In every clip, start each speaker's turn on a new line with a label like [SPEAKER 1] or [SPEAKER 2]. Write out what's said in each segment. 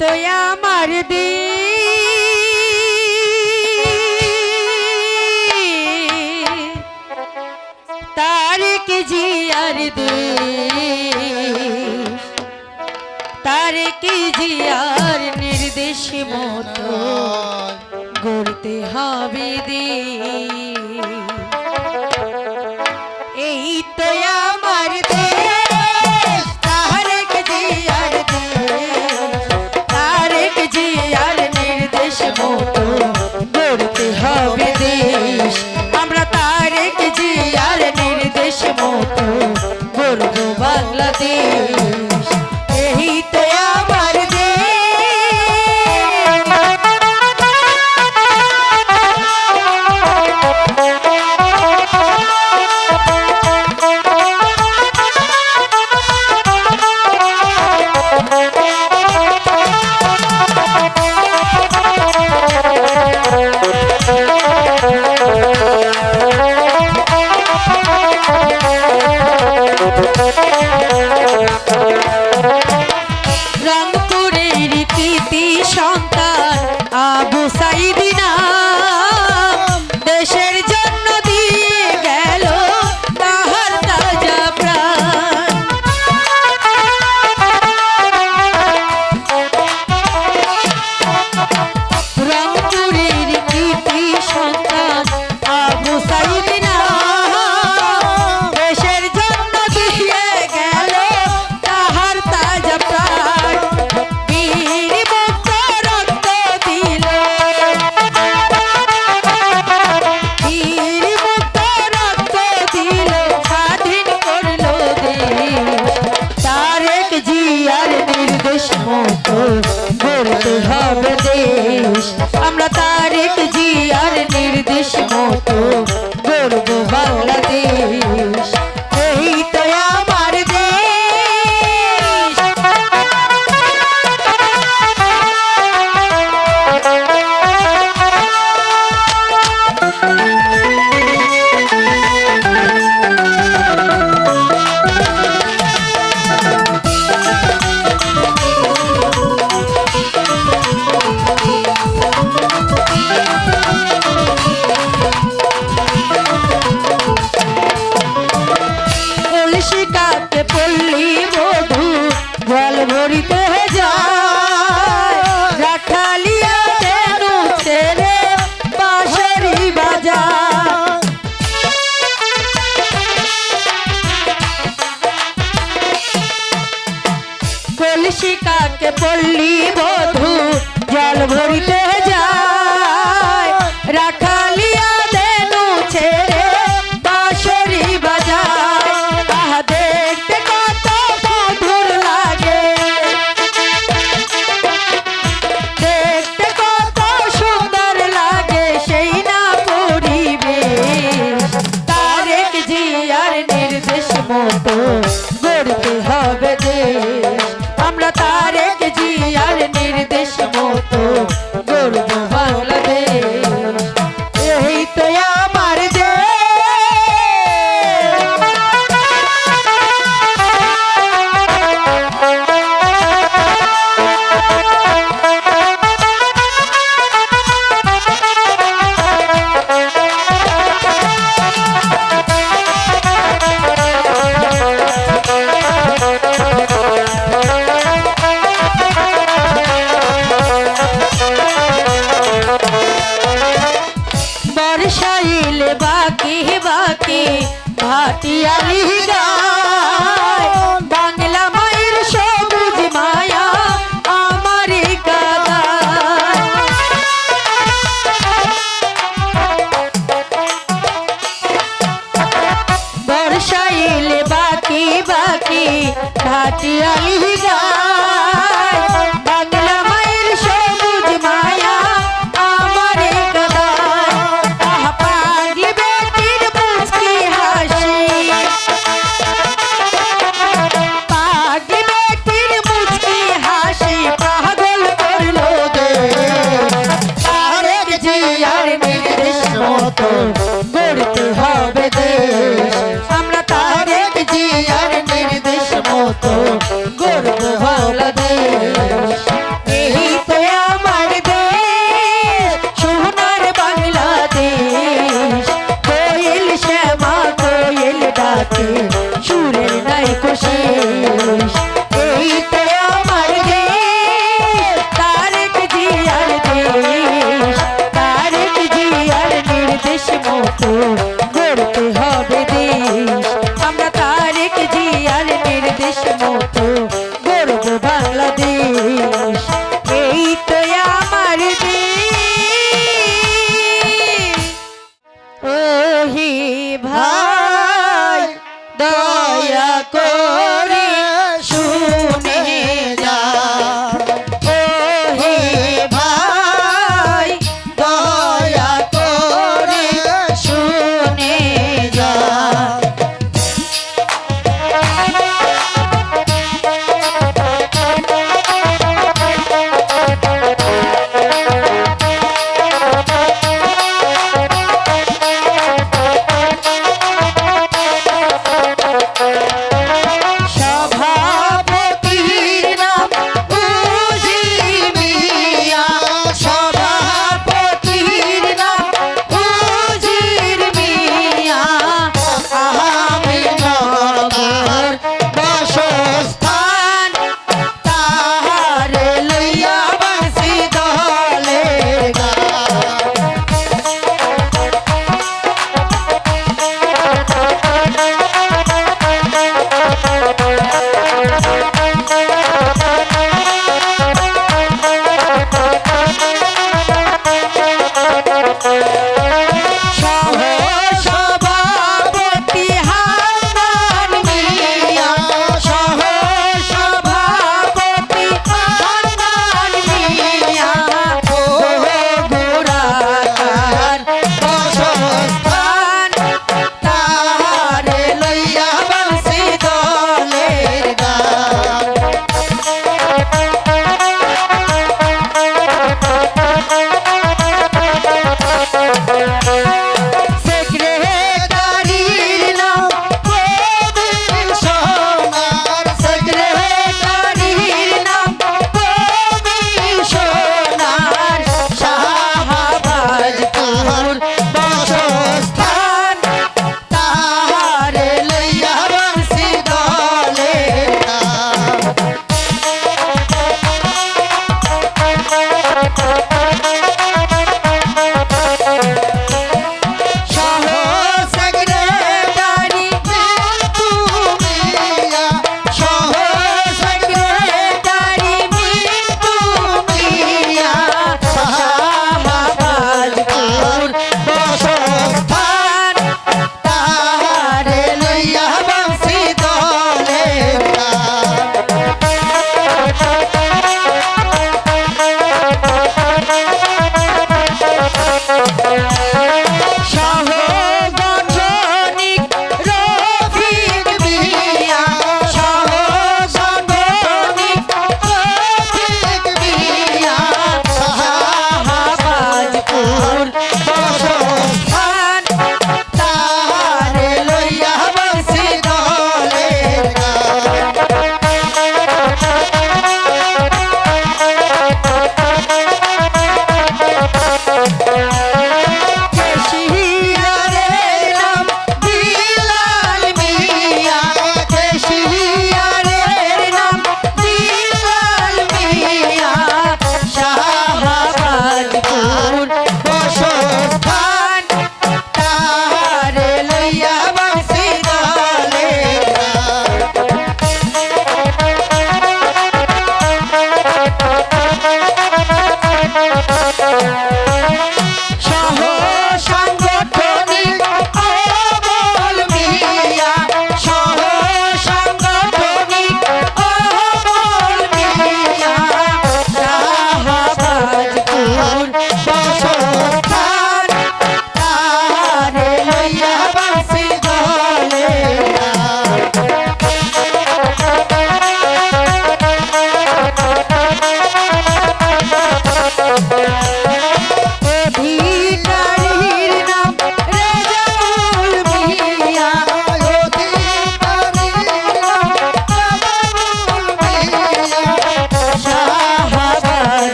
[SPEAKER 1] তো আমার তারেক জিয়ার তারেক জিয়ার নির্দেশ মতো গড়তে হবে এই তো আমার দেশ তারেক জিয়ার তারেক জিয়ার নির্দেশ মতো গড়তে হবে দেশ আমরা তারেক জিয়ার নির্দেশ মতো গড়ব বাংলাদেশ এই তো আমার রংপুরের কৃতি সন্তান আবু সাইদি নাম দেশের জন্য দিয়ে গেল তাহার তাজা প্রাণ রংপুরের কৃতি সন্তান আবু সাইদি নাম দেশের জন্য দিয়ে গেল তাহার তাজা প্রাণ বীর মুক্ত রক্ত দিল বীর মুক্ত রক্ত দিল স্বাধীন করল দেশ তারেক জিয়ার নির্দেশ মতো গড়তে হবে দেশ আমরা তারেক জিয়ার নির্দেশ মতো গড়ব বাংলাদেশ এই তো আমার দেশ কলসিকাতে পল্লী মধু জল ভরিতে যায় রাখালিয়া তেনু ছেড়ে বাঁশরি বাজায় কলসিকাতে পল্লী মধু জল ভরিতে যায় রাখালিয়া তেনু ছেড়ে বাঁশরি বাজায় আহা দেখতে কত মধুর লাগে দেখতে কত সুন্দর লাগে সেই না পরিবেশ তারেক জিয়ার নির্দেশ মতো গড়তে হবে দেশ আমরা তারেক জিয়ার নির্দেশ মতো গড়ব বাংলাদেশ এই তো আমার বর্ষাইলে বাকি বাকি ভাটিয়ালি গায় বাংলা মায়ের সবুজ মায়া আমার কাদায় বর্ষাইলে বাকি বাকি ভাটিয়ালি গায় বাংলা মায়ের সবুজ মায়া আমার কাদায় আহা পাগলি বেটির মুচকি হাসি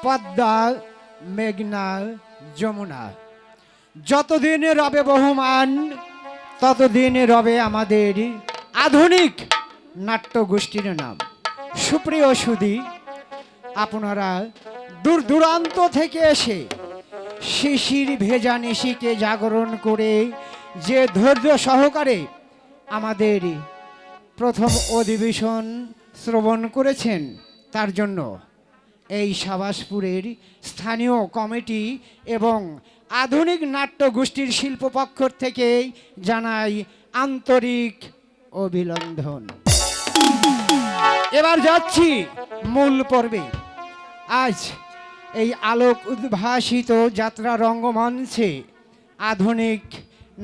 [SPEAKER 2] পদ্মা, মেঘনা, যমুনা, যতদিন রবে বহমান ততদিন রবে আমাদের আধুনিক নাট্যগোষ্ঠীর নাম। সুপ্রিয় সুধী, আপনারা দূর দূরান্ত থেকে এসে শিশির ভেজা নিশিকে জাগরণ করে যে ধৈর্য সহকারে আমাদের প্রথম অধিবেশন শ্রবণ করেছেন, তার জন্য এই সাবাসপুরের স্থানীয় কমিটি এবং আধুনিক নাট্যগোষ্ঠীর শিল্পপক্ষ থেকে জানাই আন্তরিক অভিনন্দন। এবার যাচ্ছি মূল পর্বে। আজ এই আলোক উদ্ভাসিত যাত্রা রঙ্গমঞ্চে আধুনিক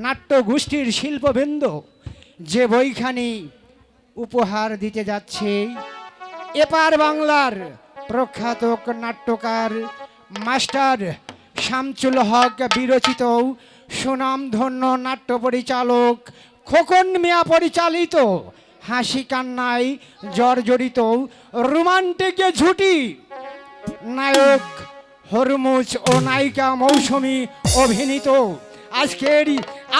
[SPEAKER 2] নাট্যগোষ্ঠীর শিল্পবৃন্দ যে বইখানি উপহার দিতে যাচ্ছে, এপার বাংলার প্রখ্যাত নাট্যকার মাস্টার শামসুল হক বিরচিত সুনামধন্য নাট্য পরিচালক খোকন মিয়া পরিচালিত হাসি কান্নায় জর্জরিত রোমান্টিক ঝুটি নায়ক হরমুজ ও নায়িকা মৌসুমী অভিনীত আজকের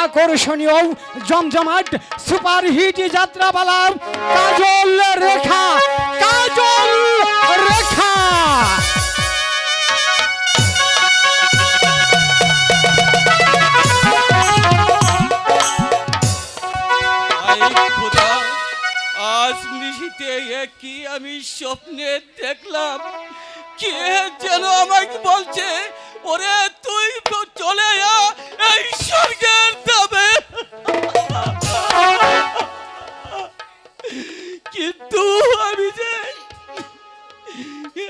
[SPEAKER 2] আকর্ষণীয় জমজমাট সুপারহিট যাত্রাপালা কাজল রেখা। কাজল রেখা
[SPEAKER 3] আজ নিশিতে কি আমি স্বপ্নে দেখলাম, কে যেন আমাকে বলছে, ওরে তুই চলে যা এই স্বর্গের দামে। কিন্তু আমি যে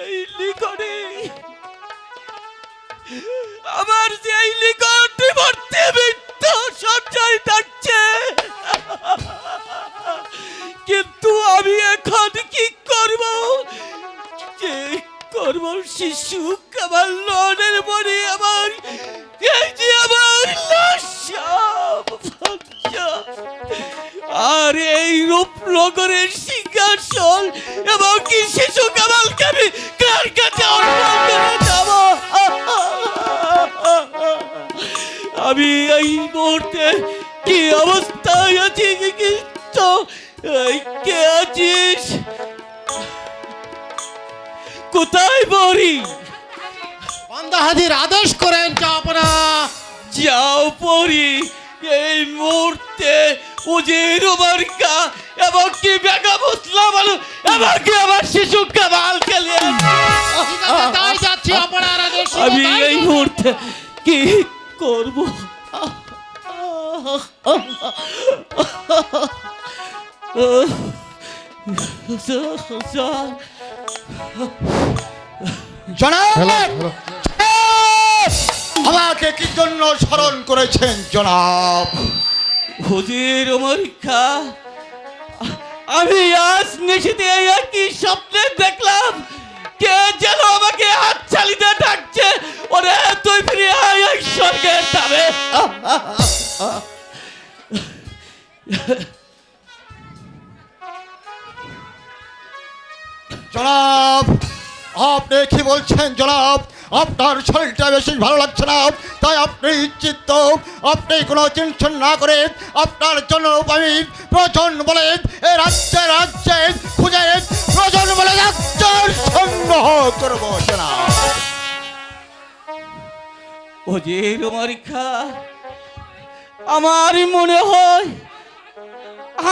[SPEAKER 3] এই লিখনে আমার যে এই লিখনটি মিথ্যা সঞ্চয় থাকছে, কিন্তু আমি এখন কি করব? যে করব শিশু কামাল লনের মনে আমার এই যে আমার আর এই রূপনগরের সিংহাসন এবং কি শিশু কামালকে আমি কার কাছে অর্পণ করে যাব? আমি এই মুহূর্তে কি অবস্থায় আছি? কিন্তু কে আছিস? কোথায় পড়ি?
[SPEAKER 4] বন্দাহাজির আদেশ করেন চাপনা।
[SPEAKER 3] যাও পড়ি এই মুহূর্তে উজির মার্কা এবং কি বেগা মুসলাম এবং কি আমার শিশু কামাল খেলে
[SPEAKER 4] তাই যাচ্ছি আপনার আদেশ।
[SPEAKER 3] আমি এই মুহূর্তে কি করব?
[SPEAKER 4] আমাকে কি জন্য স্মরণ করেছেন জনাব?
[SPEAKER 3] হুজির মরিখা, আমি আজ নিশিতে একই স্বপ্নে দেখলাম, কে যেন আমাকে হাত চালিতে ডাকছে, ওরে তুই ফিরে আয় এই স্বর্গের দামে।
[SPEAKER 4] জনাব, আপনি কি বলছেন জনাব? আপনার শরীরটা বেশি ভালো লাগছে না, তাই আপনি চিত্ত আপনি কোনো টেনশন না করে আপনার জন্য আমি প্রয়োজন বলে এ রাজ্যে রাজ্যে খুঁজে প্রয়োজন বলে ডাক্তার সংগ্রহ করবো জনাব।
[SPEAKER 3] হুজির মরিখা, আমার মনে হয়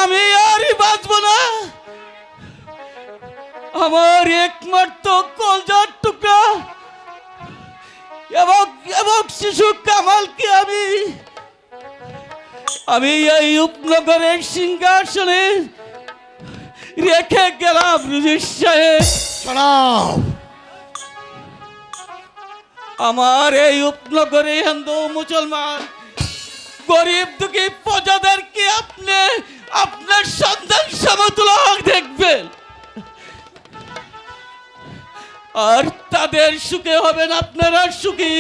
[SPEAKER 3] আমি আর বাঁচব না। আমার একমাত্র কলজার টুকরা এবং শিশু কামালকে আমি এই উপনগরের সিংহাসনে রেখে গেলাম। হুজুর সাহেব,
[SPEAKER 4] জনাব,
[SPEAKER 3] আমার এই উপনগরে হিন্দু মুসলমান গরিব দুঃখী প্রজাদেরকে আপনি আপনার সন্তান সমতুল্য দেখবেন, আর তাদের সুখে হবেন আপনারা সুখী,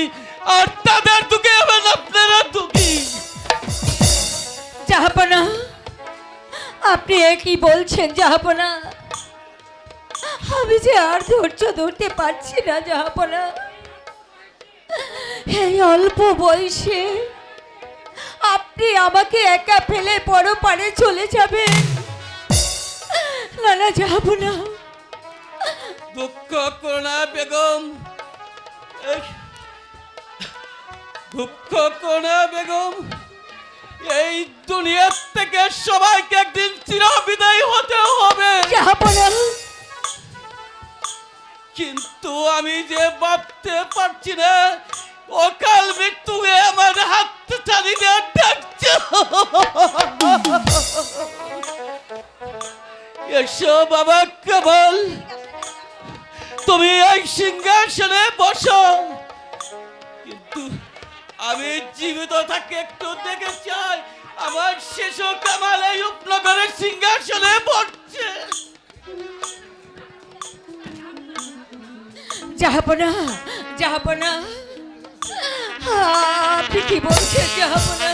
[SPEAKER 3] আর তাদের দুঃখে হবেন আপনারা দুঃখী।
[SPEAKER 1] জাহাপনা, আপনি কি বলছেন জাহাপনা? আমি যে আর ধৈর্য ধরতে পারছি না জাহাপনা। এই অল্প বয়সে আপনি আমাকে একা ফেলে পরপারে চলে যাবেন। না না জাহাপনা।
[SPEAKER 3] দুঃখ করো না বেগম, দুঃখ করো না বেগম। এই দুনিয়া থেকে সবাইকে একদিন চিরবিদায় হতে হবে,
[SPEAKER 1] জাহাপনা।
[SPEAKER 3] কিন্তু আমি যে ভাবতে পারছি না অকাল মৃত্যু আমার হাত চালিয়ে ডাকছে। এসো বাবা কামাল, তুমি এই সিংহাসনে বসো, কিন্তু আমি জীবিত থাকি একটু দেখে চাই আমার শেষ কামাল এই উপনগরের সিংহাসনে বসছে।
[SPEAKER 1] জাহাপনা, জাহাপনা, আপনি কি বলছেন জাহাপনা?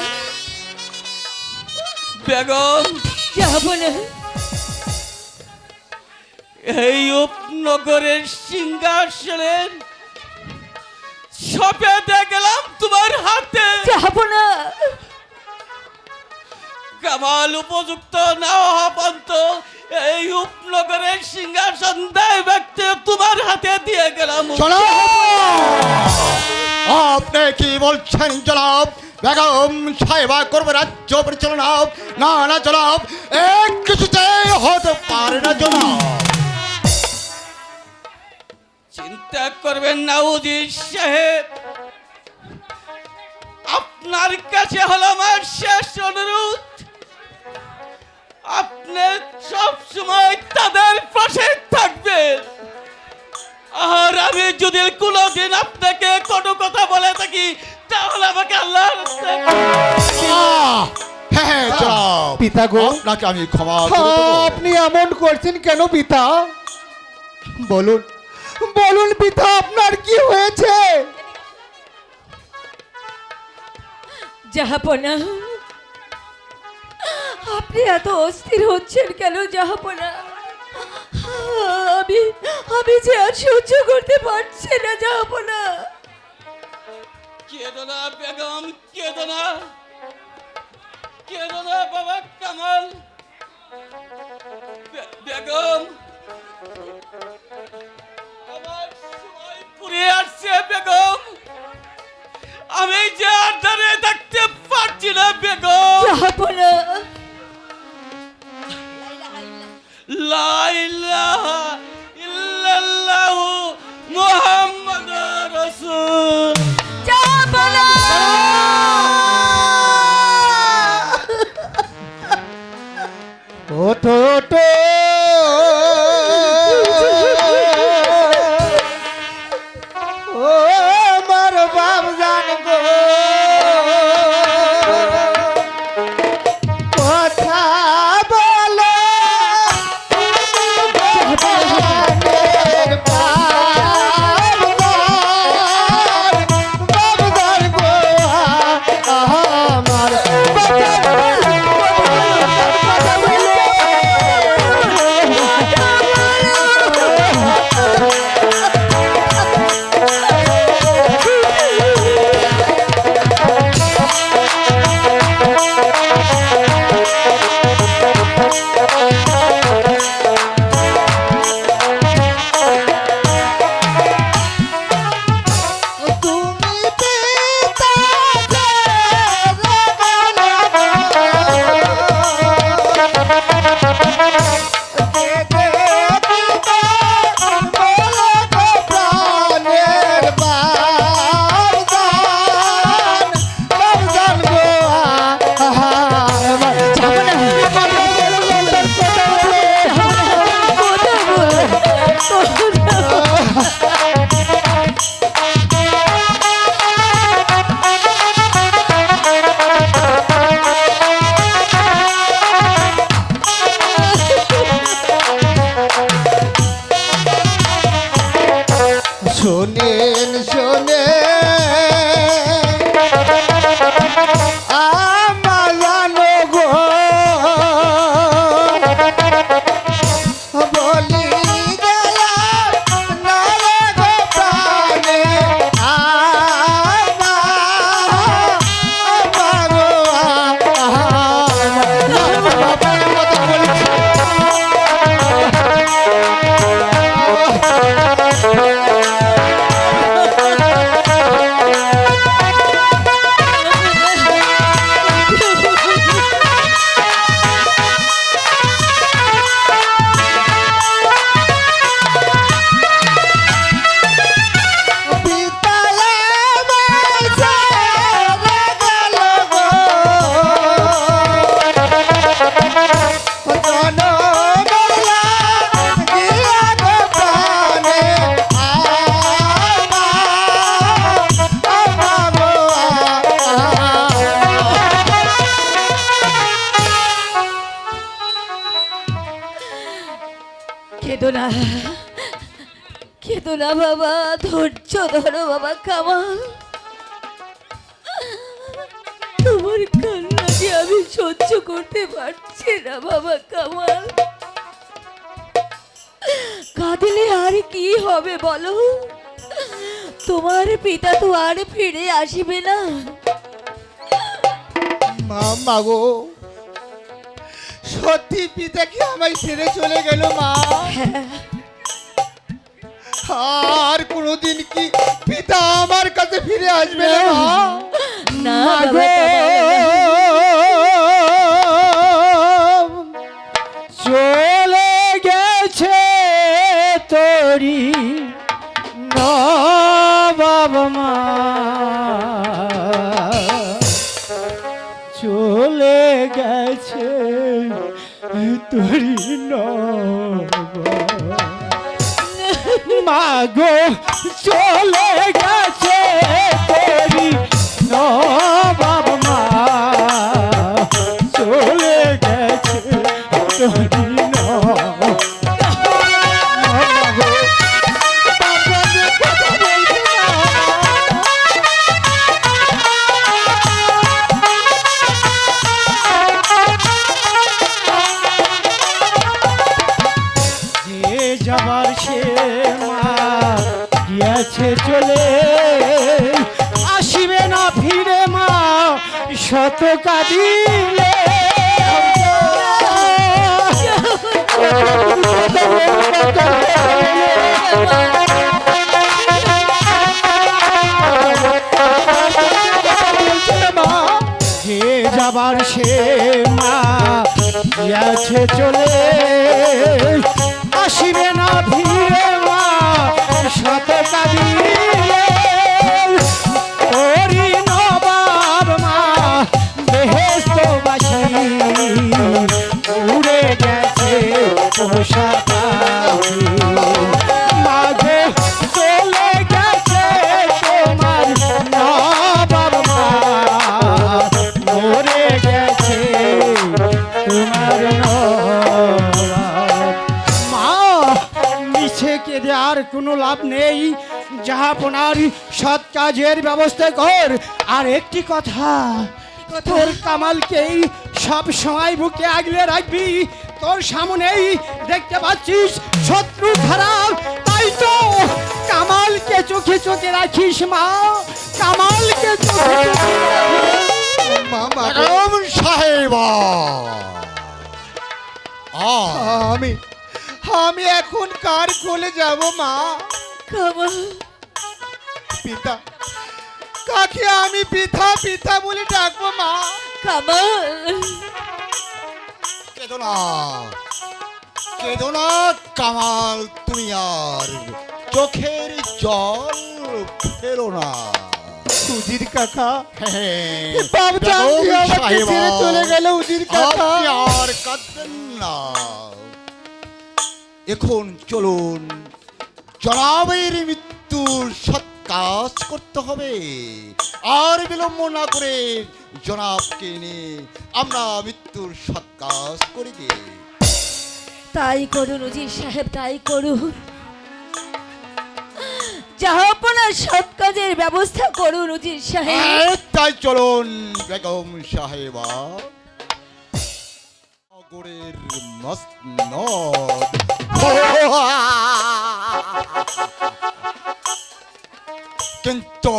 [SPEAKER 3] বেগম,
[SPEAKER 1] জাহাপনা,
[SPEAKER 3] এই উপনগরের সিংহাসনের সপেতে গেলাম তোমার হাতে।
[SPEAKER 1] জাহাপনা,
[SPEAKER 3] কামাল উপযুক্ত না হওয়া পর্যন্ত এই উপনগরের সিংহাসন দেয় ব্যক্তি তোমার হাতে দিয়ে গেলাম।
[SPEAKER 4] জনাব, আপনি কি বলছেন জনাব? বেগম সাহেবা করবে রাজ্য পরিচালনা? না না জনাব, এক কিছুতে হতে পারে না জনাব।
[SPEAKER 3] চিন্তা করবেন না উজির সাহেব, আপনার কাছে হলো আমার শেষ অনুরোধ, আপনি সব সময় তাদের পাশে থাকবেন। আর আমি যদি কোনোদিন আপনাকে কোনো কথা বলে থাকি তাহলে আমাকে আল্লাহর
[SPEAKER 4] হ্যাঁ জনাব,
[SPEAKER 2] পিতা গো,
[SPEAKER 4] আপনাকে আমি ক্ষমা করে দেব।
[SPEAKER 2] আপনি এমন করছেন কেন পিতা? বলুন বলুন পিতা, আপনার কি হয়েছে?
[SPEAKER 1] জাহাপনা, আপনি এত অস্থির হচ্ছেন কেন জাহাপনা? আমি আমি যে আর সহ্য করতে পারছি না জাহাপনা।
[SPEAKER 3] কেঁদো না বেগম, কেঁদো না, কেঁদো না বাবা কামাল। বেগম, আমার সময় ফুরিয়ে আসছে বেগম, আমি যে আর দাঁড়িয়ে থাকতে পারছি না বেগম।
[SPEAKER 1] জাহাপনা,
[SPEAKER 3] লা ইলাহা ইল্লাল্লাহু মুহাম্মাদুর রাসূল।
[SPEAKER 1] জাহাপনা,
[SPEAKER 2] ওঠো ওঠো, ও আমার বাপ জান গো, কথা বলো বাবার বাবার গো, আমার তুমি পিতা শোনেন শোনেন আমার জানো গো, বলি গেলা
[SPEAKER 1] কেঁদো না বাবা, ধৈর্য ধরো বাবা কামাল। তোমার কান্না যে আমি সহ্য করতে পারছি না বাবা কামাল। কাঁদলে আর কি হবে বলো? তোমার পিতা তো আর ফিরে আসবে না।
[SPEAKER 2] মা, মাগো, সত্যি পিতা কি আমায় ছেড়ে চলে গেল মা? আর কোনোদিন কি পিতা আমার কাছে ফিরে আসবে না মা?
[SPEAKER 1] না
[SPEAKER 2] মাগো,
[SPEAKER 1] বাবা কামাল।
[SPEAKER 2] চলে গেছে তোরি নবাব মা, চলে গেছে তোরি নবাব মাগো, চলে গেছে তোরি নবাব মা, চলে গেছে তোরি নবাব। মাগো, বাবা যে কথা বলছে না। যে যাবার সে মা গিয়াছে চলে, আসিবে না ফিরে মা শত কাঁদিলে। যে যাবার সে মা গিয়াছে চলে, আসিবে না ফিরে মা শত কাঁদিলে। ওরি নবাব মা বেহেশতবাসী, উড়ে গেছে পোষা পাখি। মাগো, চলে গেছে তোমার নবাব মা, মরে গেছে তোমার নবাব মা। মিছে কেঁদে আর কোনো লাভ নেই, জাহাপনার সৎ কাজের ব্যবস্থা কর। আর একটি কথা, তোর কামালকেই সব সময় বুকে আগলে রাখবি। তোর সামনেই দেখতে পাচ্ছিস শত্রু খারাপ, তাই তো কামালকে চোখে চোখে রাখিস মা, কামালকে চোখে চোখে রাখিস।
[SPEAKER 4] বেগম সাহেবা,
[SPEAKER 2] আমি এখন কার কোলে যাব মা?
[SPEAKER 1] কামাল,
[SPEAKER 2] পিতা, কাকে আমি পিতা পিতা বলে ডাকবো মা?
[SPEAKER 1] কামাল,
[SPEAKER 4] কেঁদো না, কেঁদো না কামাল, তুমি আর চোখের জল ফেলো না।
[SPEAKER 2] উজির কাকা,
[SPEAKER 4] হ্যাঁ,
[SPEAKER 2] বাবজা
[SPEAKER 4] বেগম
[SPEAKER 2] আমাকে
[SPEAKER 4] সাহেবা,
[SPEAKER 2] ছেড়ে চলে গেল উজির কাকা।
[SPEAKER 4] আপনি আর কাঁদবেন না। এখন চলুন, জনাবের মৃত্যুর সৎকাজ করতে হবে। আর বিলম্ব না করে জনাবকে নিয়ে আমরা মৃত্যুর সৎকাজ করি গে।
[SPEAKER 1] তাই করুন উজির সাহেব, তাই করুন। জাহাপনার সৎ কাজের ব্যবস্থা করুন উজির সাহেব।
[SPEAKER 4] হ্যাঁ, তাই চলুন বেগম সাহেবা। নগরের মসনদ কিন্তু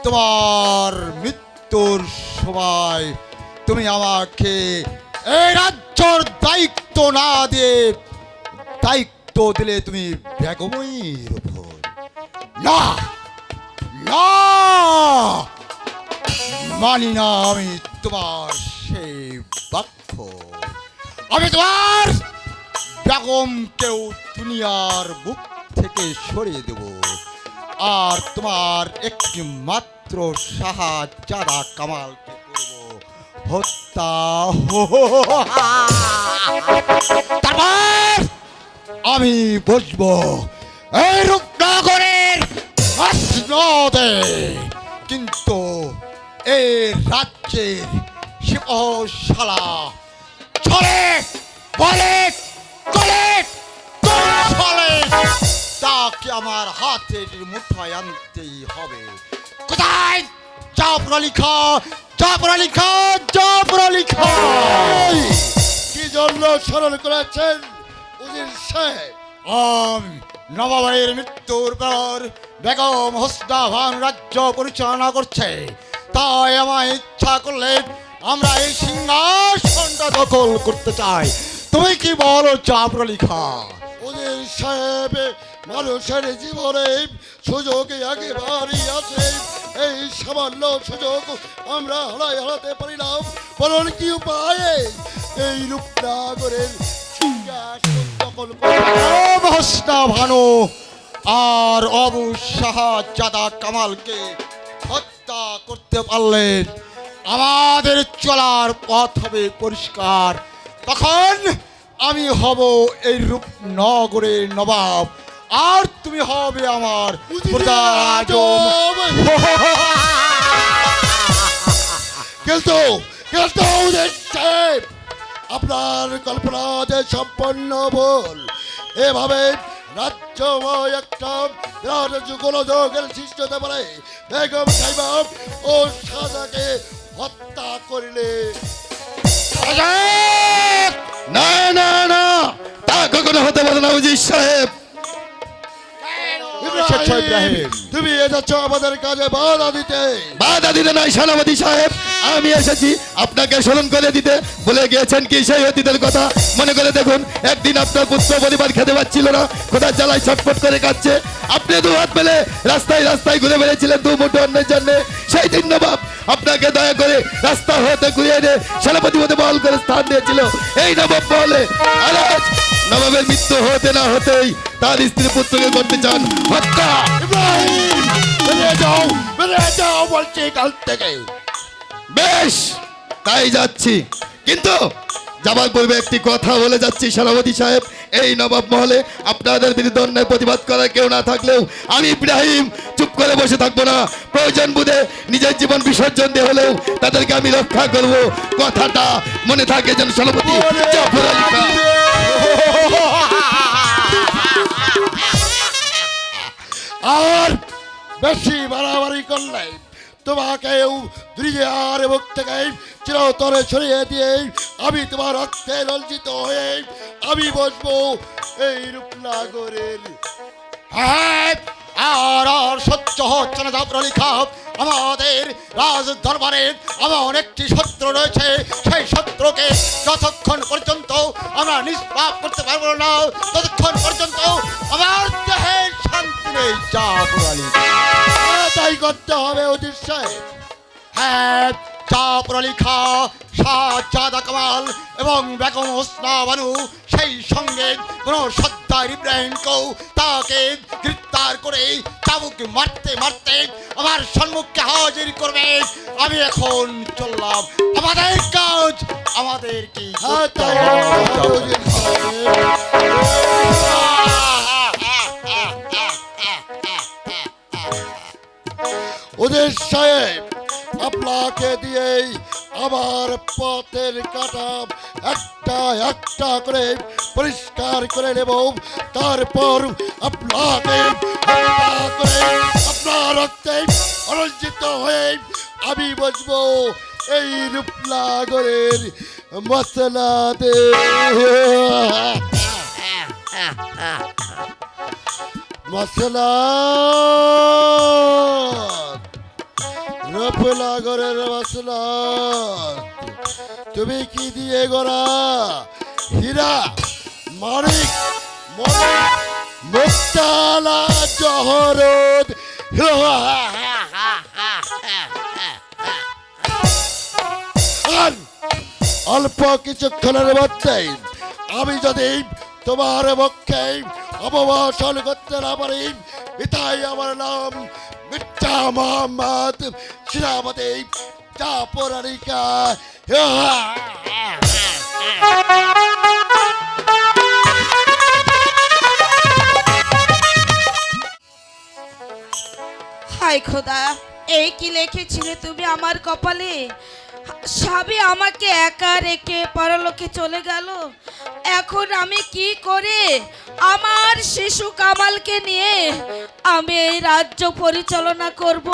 [SPEAKER 4] তোমার মৃত্যুর সময় তুমি আমাকে এই রাজ্যর দায়িত্ব না দিয়ে দায়িত্ব দিলে তুমি বেগমের উপর। না না, মানি না আমি তোমার সেই বাক্য। আমি তোমার বেগমকেও দুনিয়ার বুক থেকে সরিয়ে দেব, আর তোমার একটি মাত্র শাহজাদা কামালকে করব হত্যা। তারপর আমি বসবো এই রূপনগরের মসনদে, কিন্তু এই রাজ্যের সিংহশালা ছলে বলে আমার হাতের মুঠোয় আনতেই হবে। কোথায় জাফর আলী খাঁ, জাফর আলী খাঁ, জাফর আলী খাঁ?
[SPEAKER 5] কি জন্য স্মরণ করেছেন উজির সাহেব?
[SPEAKER 4] নবাবের মৃত্যুর পর বেগম হোসনা খান রাজ্য পরিচালনা করছে, তাই আমার ইচ্ছা করলে আমরা এই সিংহাসনটা দখল করতে চাই। তুমি কি বলো জাফর আলী খাঁ?
[SPEAKER 5] উজির সাহেব, মানুষের জীবনে সুযোগ একেবারেই আছে, এই সামান্য সুযোগ আমরা হারাতে পারি না। বলুন কি উপায়ে এই রূপনগরের সিংহাসন দখল করব?
[SPEAKER 4] হোসনা ভানু আর অবু শাহজাদা কামালকে হত্যা করতে পারলে আমাদের চলার পথ হবে পরিষ্কার। তখন আমি হব এই রূপনগরের নবাব, আর তুমি হবে আমার প্রধান আজম।
[SPEAKER 5] কিন্তু কিন্তু উজির সাহেব, আপনার কল্পনা যে সম্পন্ন ভুল। এভাবে রাজ্যময় একটা বিরাট গোলযোগের সৃষ্টি হতে পারে। বেগম সাহেবা ও শাহজাকে হত্যা করিলে
[SPEAKER 6] না না না, তা কখনো হতে পারে না উজির সাহেব।
[SPEAKER 5] ইব্রাহিম, তুমি এসেছ আমাদের কাজে বাধা দিতে।
[SPEAKER 6] বাধা দিতে নয় সেনাপতি সাহেব, আমি এসেছি আপনাকে স্মরণ করে দিতে। ভুলে গিয়েছেন কি সেই অতীতের কথা? মনে করে দেখুন, একদিন আপনার পুত্র পরিবার খেতে পাচ্ছিল না, খোদার জ্বালায় ছটফট করে কাঁদছে। আপনি দু হাত মেলে রাস্তায় রাস্তায় ঘুরে বেড়েছিলেন দু মুঠো অন্যের জন্য। সেই দিন নবাব আপনাকে দয়া করে রাস্তা হতে ঘুরিয়ে এনে সেনাপতি পদে বহাল করে স্থান দিয়েছিল। এই নবাব বলে আর আজ নবাবের মৃত্যু হতে না হতেই তার স্ত্রী পুত্রকে করতে চান হত্যা।
[SPEAKER 5] ইব্রাহিম, বেরিয়ে যাও বলছি কাল থেকে।
[SPEAKER 6] বেশ, তাই যাচ্ছি, কিন্তু যাবার পূর্বে একটি কথা বলে যাচ্ছি সেনাপতি সাহেব। এই নবাব মহলে আপনাদের বিরুদ্ধে অন্যায় প্রতিবাদ করার কেউ না থাকলেও আমি ইব্রাহিম চুপ করে বসে থাকবো না। প্রয়োজন বুঝে নিজের জীবন বিসর্জন দিয়ে হলেও তাদেরকে আমি রক্ষা করব। কথাটা মনে থাকে যেন সেনাপতি জাফর আলী খাঁ।
[SPEAKER 5] আর বেশি বাড়াবাড়ি করলে তোমাকেও দুনিয়ার মুখ থেকে চিরতরে ছড়িয়ে দিয়ে আমি তোমার রক্তে লজ্জিত হয়ে আমি বসবো এই রূপনগরের।
[SPEAKER 4] হ্যাঁ, আর সহ্য হচ্ছে না জাফর আলী খাঁ। আমাদের রাজ দরবারে এমন একটি শত্রু রয়েছে, সেই শত্রুকে যতক্ষণ পর্যন্ত আমরা নিষ্পাপ করতে পারবো না, ততক্ষণ পর্যন্ত আমার দেহে শান্তি নেই জাফর আলী।
[SPEAKER 5] তাই করতে হবে উজির সাহেব।
[SPEAKER 4] হ্যাঁ, জাফর আলী খাঁ, শাহজাদা কামাল এবং বেগম হোসনা বানু, সেই সঙ্গে কোন সর্দার ইব্রাহিমকেও তাকে গ্রেফতার করে চাবুক মারতে মারতে আমার সম্মুখে হাজির করবে। আমি এখন চললাম, আমাদের কাজ আমাদের কি
[SPEAKER 5] হ্যাঁ, তাই করতে হবে উজির সাহেব। উজির সাহেব, আপনাকে দিয়েই আমার পথের কাটা একটা একটা করে পরিষ্কার করে নেব। তারপর আপনাকে হত্যা করে আপনার রক্তে অরঞ্জিত হয়ে আমি বসবো এই রূপনগরের মসলাতে। মসলা রূপনগরের মসলা তুমি কি দিয়ে গড়া? হীরা, মানিক, মুক্তালা, জহরত। আর অল্প কিছুক্ষণের মধ্যেই আমি যদি তোমার পক্ষে অপবাসন করতে না পারি, এটাই আমার নাম মির্জা মোহাম্মদ সেনাপতি জাফর আলী খাঁ।
[SPEAKER 1] হায় খোদা, এই কি লিখেছিলে তুমি আমার কপালে? স্বামী আমাকে একা রেখে পরলোকে চলে গেল। এখন আমি কি করে আমার শিশু কামালকে নিয়ে আমি এই রাজ্য পরিচালনা করব?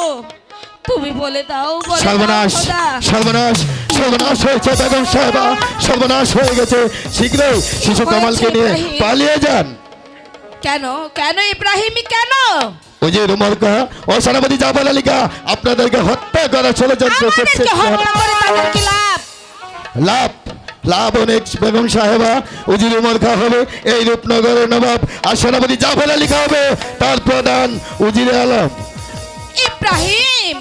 [SPEAKER 1] তুমি বলে দাও, বলে দাও
[SPEAKER 6] সর্বনাশ
[SPEAKER 1] খোদা।
[SPEAKER 6] সর্বনাশ সর্বনাশ হয়েছে বেগম সাহেবা, সর্বনাশ হয়ে গেছে। শীঘ্রই শিশু কামালকে নিয়ে পালিয়ে যান।
[SPEAKER 1] কেন কেন ইব্রাহিমী কেন?
[SPEAKER 6] ওই যে রুমরকা ও সেনাপতি জাফর আলীকা আপনাদেরকে হত্যা করা ষড়যন্ত্র করছে।
[SPEAKER 1] আমাদেরকে হত্যা করে তাদের কি লাভ?
[SPEAKER 6] লাভ লাভ অনেক বেগম সাহেবা। উজির উমর খা হবে এই রূপনগরের নবাব, আর সেনাপতি জাফর আলী খা হবে তার প্রধান উজিরে আলম।
[SPEAKER 1] ইব্রাহিম,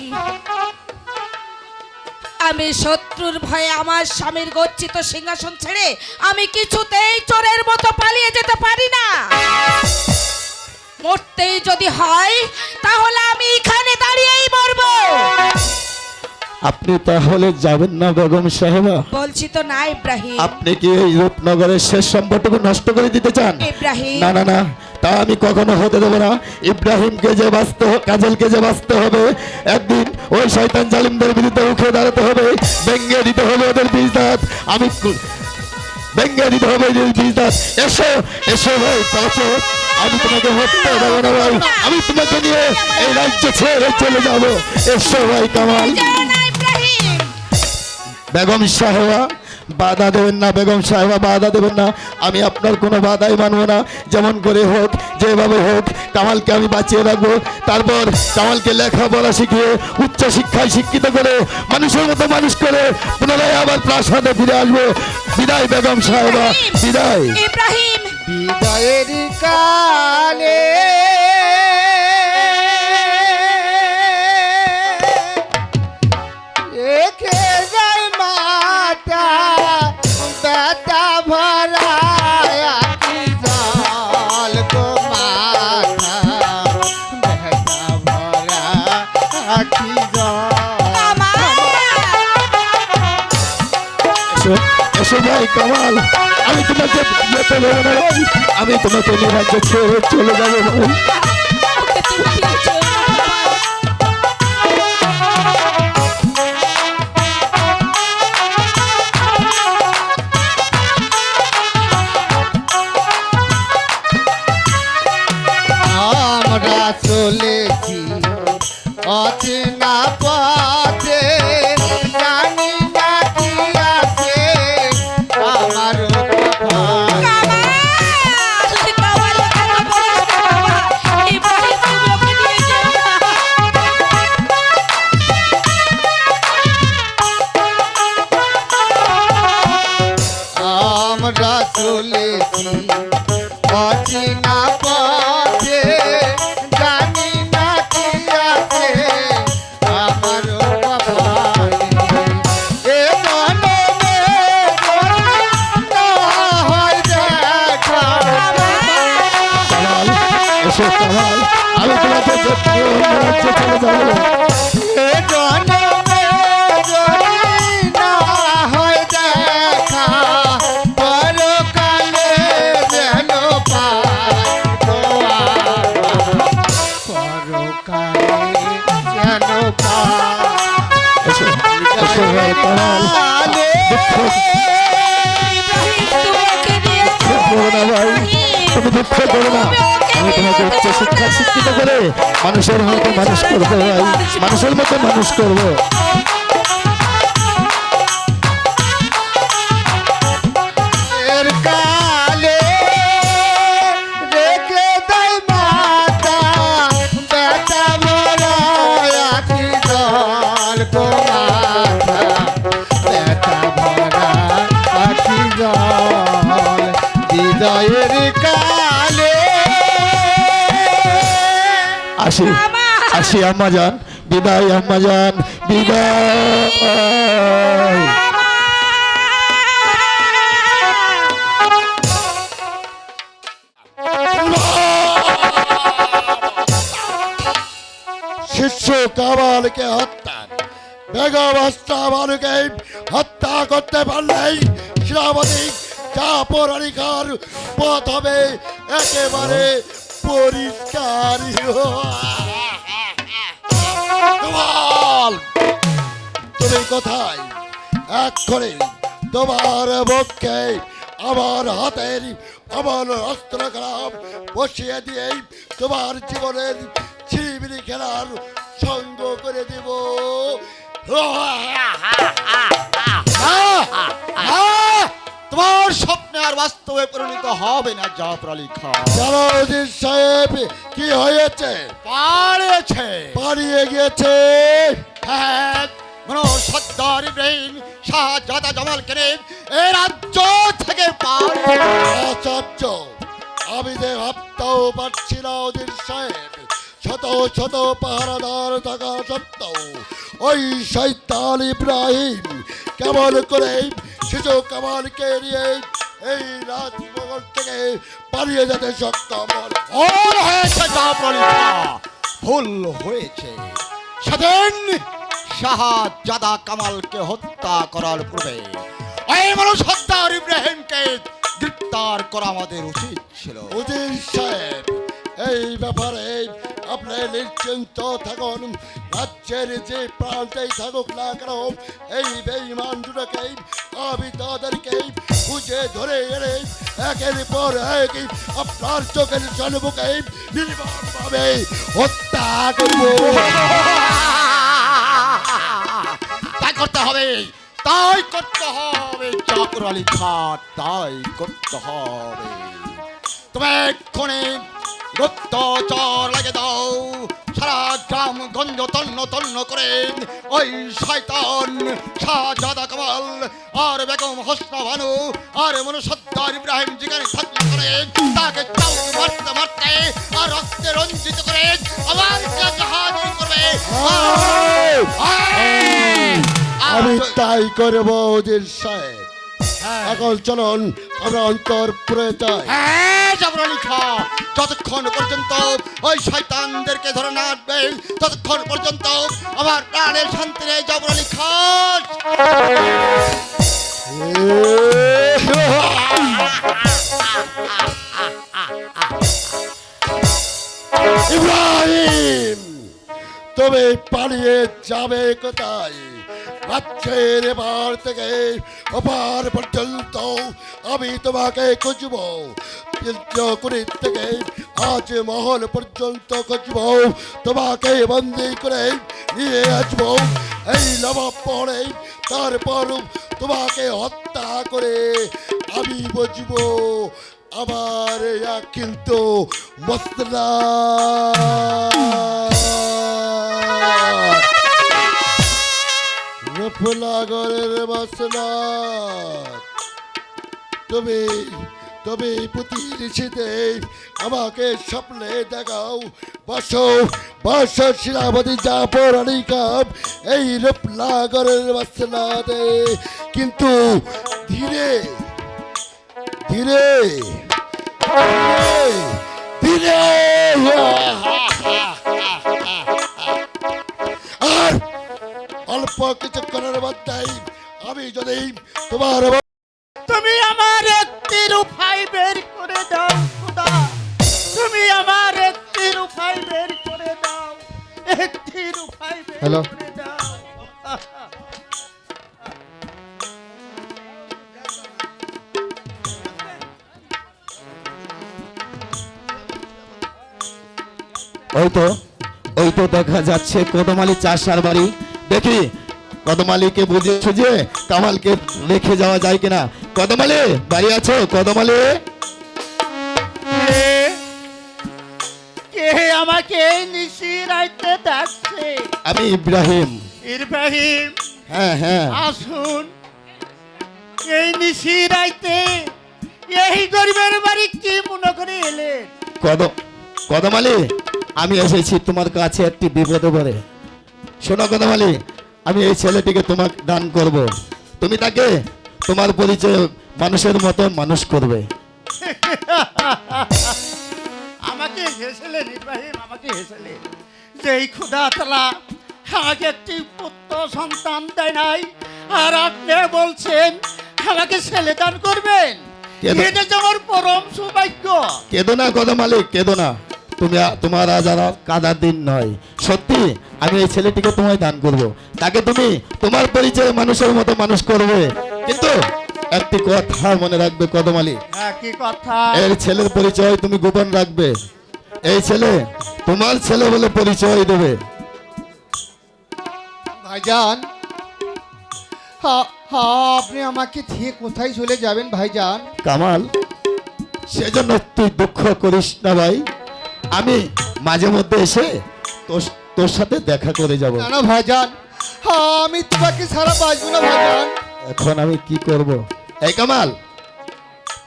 [SPEAKER 1] আমি শত্রুর ভয়ে আমার স্বামীর গচ্ছিত সিংহাসন ছেড়ে আমি কিছুতেই চোরের মতো পালিয়ে যেতে পারি না। মরতেই যদি হয় তাহলে আমি এখানে দাঁড়িয়েই মরবো।
[SPEAKER 6] আপনি তাহলে যাবেন না বেগম সাহেবা?
[SPEAKER 1] বলছি তো না ইব্রাহিম।
[SPEAKER 6] আপনি কি এই রূপনগরের শেষ সম্পর্কটুকু নষ্ট করে দিতে চান?
[SPEAKER 1] ইব্রাহিম,
[SPEAKER 6] না না না, তা আমি কখনো হতে দেবো না। ইব্রাহিমকে যে বাঁচতে কাজলকে যে বাঁচতে হবে, একদিন ওই শয়তান জালিমদের বিরুদ্ধে উঠে দাঁড়াতে হবে, ভেঙে দিতে হবে ওদের বীজদাত। আমি ভেঙে দিতে হবে ওদের বীজদাত। এসো এসো ভাই, তারপর আমি তোমাকে হত্যা দেবো না ভাই, আমি তোমাকে নিয়ে এই রাজ্য ছেড়ে চলে যাবো। এসো ভাই কামাল।
[SPEAKER 1] যাও না ইব্রাহিম।
[SPEAKER 6] বেগম সাহেবা বাধা দেবেন না, বেগম সাহেবা বাধা দেবেন না। আমি আপনার কোনো বাধাই মানব না। যেমন করে হোক, যেভাবে হোক, কামালকে আমি বাঁচিয়ে রাখবো। তারপর কামালকে লেখাপড়া শিখিয়ে উচ্চ শিক্ষায় শিক্ষিত করে মানুষের মতো মানুষ করে পুনরায় আবার প্রাসাদে ফিরে আসবো। বিদায় বেগম সাহেবা, বিদায়।
[SPEAKER 1] ইব্রাহিম,
[SPEAKER 2] বিদায়ের কালে রেখে যায় মাতা ব্যথা ভরা আখি জল গো মাতা ব্যথা ভরা আখি জল।
[SPEAKER 6] এসো এসো ভাই কামাল, আমি তোমাকে যেতে দেবো না ভাই, আমি তোমাকে নিয়ে রাজ্য ছেড়ে চলে যাবো ভাই।
[SPEAKER 1] ওকে তুমি কিছু চেও না বাবা।
[SPEAKER 2] আমরা চলেছি অচেনা পথে, জানি না কি আছে আমার কপালে।
[SPEAKER 1] কামাল, কেন বলিস না বাবা? ইব্রাহিম, তুমি ওকে নিয়ে যেও না।
[SPEAKER 2] আমরা চলেছি অচেনা পথে, জানি না কি আছে আমার কপালে। এ জনমে না হয় দেখা।
[SPEAKER 6] কামাল এসো কামাল, আমি তোমাকে যেতে রাজ্যে চলে যাবো।
[SPEAKER 2] এ জনমে যদি না হয় দেখা, পরকালে যেন পাই পরকালে যেন পাই।
[SPEAKER 6] এসো এসো ভাই কামাল, দুঃখ করো না ভাই, তুমি দুঃখ করো না। আমি তোমাকে উচ্চ শিক্ষা শিক্ষিত করে মানুষের মতো মানুষ করবো ভাই, মানুষের মতো মানুষ করবো।
[SPEAKER 2] এর কালে রেখে দেয় মাতা ব্যথা ভরা আখি জল গো মাতা ব্যথা ভরা আখি জল। বিদায়ের কালে
[SPEAKER 6] আসি আসি আম্মা যান, বিদায় আম্মা যান, বিদায়।
[SPEAKER 5] শিষ্য কামালকে হত্যা, বেগম আস্তাবানুকে হত্যা করতে পারলেই সেনাপতি জাফর আলী খান পথ হবে একেবারে পরিষ্কার। কামাল, তুমি কোথায়? এক্ষুনি তোমার পক্ষে আমার হাতের আমার অস্ত্র খারাপ বসিয়ে দিয়ে তোমার জীবনের ছিনিমিনি খেলার সঙ্গ করে দেব।
[SPEAKER 4] তোমার স্বপ্নে আর বাস্তবে পরিণত হবে না জাফর আলী খান।
[SPEAKER 5] জানো উজির সাহেব কি হয়েছে?
[SPEAKER 4] পালিয়েছে।
[SPEAKER 5] পালিয়ে গিয়েছে।
[SPEAKER 4] হ্যাঁ, কোনো সর্দার ইব্রাহিম শাহজাদা জামালকে নিয়ে এই রাজ্য থেকে পালিয়ে
[SPEAKER 5] আচার্য, আমি যে ভাবতেও পারছি না উজির সাহেব, শত শত পাহারাদার থাকা সত্ত্বেও ওই শয়তান ইব্রাহিম কেমন করে শিশু কামালকে নিয়ে এই রাজমহল থেকে পালিয়ে যেতে সক্ষম হল?
[SPEAKER 4] ভুল হয়েছে জাফর আলী খান, ভুল হয়েছে। সেদিন শাহজাদা কামালকে হত্যা করার পূর্বে এই মানুষ সর্দার ইব্রাহিমকে গ্রেফতার করা আমাদের উচিত ছিল।
[SPEAKER 5] উজির সাহেব, এই ব্যাপারে আপনি নিশ্চিন্ত থাকুন। রাজ্যের যে প্রান্তেই থাকুক না কেন, এই বেঈমান দুটোকে আমি তাদেরকে খুঁজে ধরে এনে একের পর এক আপনার চোখের সম্মুখে নির্মমভাবে হত্যা করব।
[SPEAKER 4] তাই করতে হবে, তাই করতে হবে জাফর আলী খান, তাই করতে হবে। তুমি এক্ষুনি গুপ্তচর লাগে দাও, সারা গ্রাম গঞ্জ তন্ন তন্ন করে ওই শয়তান শাহজাদা কামাল আর বেগম হোসনা বানু আর মনু সর্দার ইব্রাহিম যেখানে থাকলে করে তাকে চাউ মারতে মারতে আর রক্তে রঞ্জিত করে আবার কাছে হাজির করবে।
[SPEAKER 5] আমি তাই করব উজির সাহেব। এখন চলুন আমরা অন্তরপুরে যাই।
[SPEAKER 4] হ্যাঁ জাফর আলী খান, যতক্ষণ পর্যন্ত ওই শয়তানদেরকে ধরে না আসবে ততক্ষণ পর্যন্ত আমার প্রাণের শান্তি নেই জাফর আলী খান।
[SPEAKER 5] ইব্রাহিম, তুমি পালিয়ে যাবে কোথায়? রাজ্যের এবার থেকে অপার পর্যন্ত আমি তোমাকে খুঁজব। চিত্রকুড়ির থেকে আজ মহল পর্যন্ত খুঁজব, তোমাকে বন্দি করে নিয়ে আসব এই নবাব পরে। তারপর তোমাকে হত্যা করে আমি বুঝবো আমার কিন্তু মসলা। রফলাগরের মসলা, তুমি তুমি প্রতিনিধিতে আমাকে স্বপ্নে দেখাও। বসো বসো সেনাপতি জাফর আলী খান এই রফলাগরের মসলাতে, কিন্তু ধীরে ধীরে ধীরে আর অল্প কিছুক্ষণের মধ্যেই আমি যদি তোমার
[SPEAKER 7] তুমি আমার একটি উপায় বের করে দাও খোদা, তুমি আমার একটি উপায় বের করে দাও, একটি উপায় বের
[SPEAKER 2] হ্যালো।
[SPEAKER 7] করে দাও।
[SPEAKER 6] ওই তো দেখা যাচ্ছে কদমালি চাষার বাড়ি। দেখি কদমালিকে বুঝে সুঝে কামালকে রেখে যাওয়া যায় কিনা। কদমালি বাড়ি আছো? কদমালি,
[SPEAKER 7] কে আমাকে এই নিশি রাইতে ডাকছে?
[SPEAKER 6] আমি ইব্রাহিম।
[SPEAKER 7] ইব্রাহিম,
[SPEAKER 6] হ্যাঁ হ্যাঁ,
[SPEAKER 7] আসুন। এই নিশি রাইতে এই গরিবের বাড়ি কি মনে করে এলেন?
[SPEAKER 6] কদমালি, আমি এসেছি তোমার কাছে একটি বিপদে পড়ে। শোনো কদমালি, আমি এই ছেলেটিকে তোমাকে দান করব, তুমি তাকে তোমার পরিচয় মানুষের মতো মানুষ করবে।
[SPEAKER 7] আমাকে হেসেলেন ইব্রাহিম, আমাকে হেসেলেন যে এই ক্ষুধা তালা আমাকে একটি পুত্র সন্তান দেয় নাই, আর আপনি বলছেন আমাকে ছেলে দান করবেন।
[SPEAKER 6] কেন?
[SPEAKER 7] এটা যে আমার পরম সৌভাগ্য।
[SPEAKER 6] কেঁদো না কদমালি, কেঁদো না। তোমার আজ আর কাদার দিন নয়। সত্যি আমি এই ছেলেটিকে তোমায় দান করব। তাকে তুমি তোমার পরিচয়ে মানুষের মতো মানুষ করবে, কিন্তু একটি কথা মনে রাখবে কদমালি,
[SPEAKER 7] হ্যাঁ, কি কথা?
[SPEAKER 6] এর ছেলের পরিচয় তুমি গোপন রাখবে। এই ছেলে তোমার ছেলে বলে পরিচয় দেবে।
[SPEAKER 2] ভাইজান, আপনি আমাকে দিয়ে কোথায় চলে যাবেন ভাইজান?
[SPEAKER 6] কামাল, সেজন্য তুই দুঃখ করিস না ভাই, আমি মাঝে মধ্যে এসে তোর সাথে দেখা করে যাব।
[SPEAKER 2] না না ভাইজান, আমি তোমাকে সারা বাঁচবো না ভাইজান।
[SPEAKER 6] এখন আমি কি করব? এই কামাল,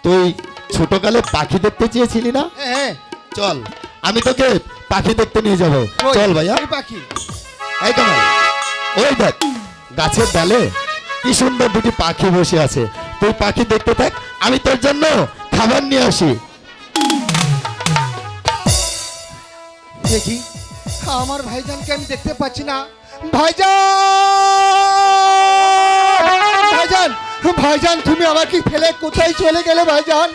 [SPEAKER 6] তুই ছোটকালে পাখি দেখতে চেয়েছিলি না?
[SPEAKER 2] হ্যাঁ,
[SPEAKER 6] চল, আমি তোকে পাখি দেখতে নিয়ে যাব।
[SPEAKER 2] কই?
[SPEAKER 6] চল ভাইয়া।
[SPEAKER 2] এই পাখি।
[SPEAKER 6] এই কামাল, ওই দেখ গাছের ডালে কি সুন্দর দুটি পাখি বসে আছে, তুই পাখি দেখতে থাক, আমি তোর জন্য খাবার নিয়ে আসি।
[SPEAKER 2] দেখি, আমার ভাইজানকে আমি দেখতে পাচ্ছি না। ভাইজান, ভাইজান, ভাইজান, তুমি আমাকে ফেলে কোথায় চলে গেলে ভাইজান?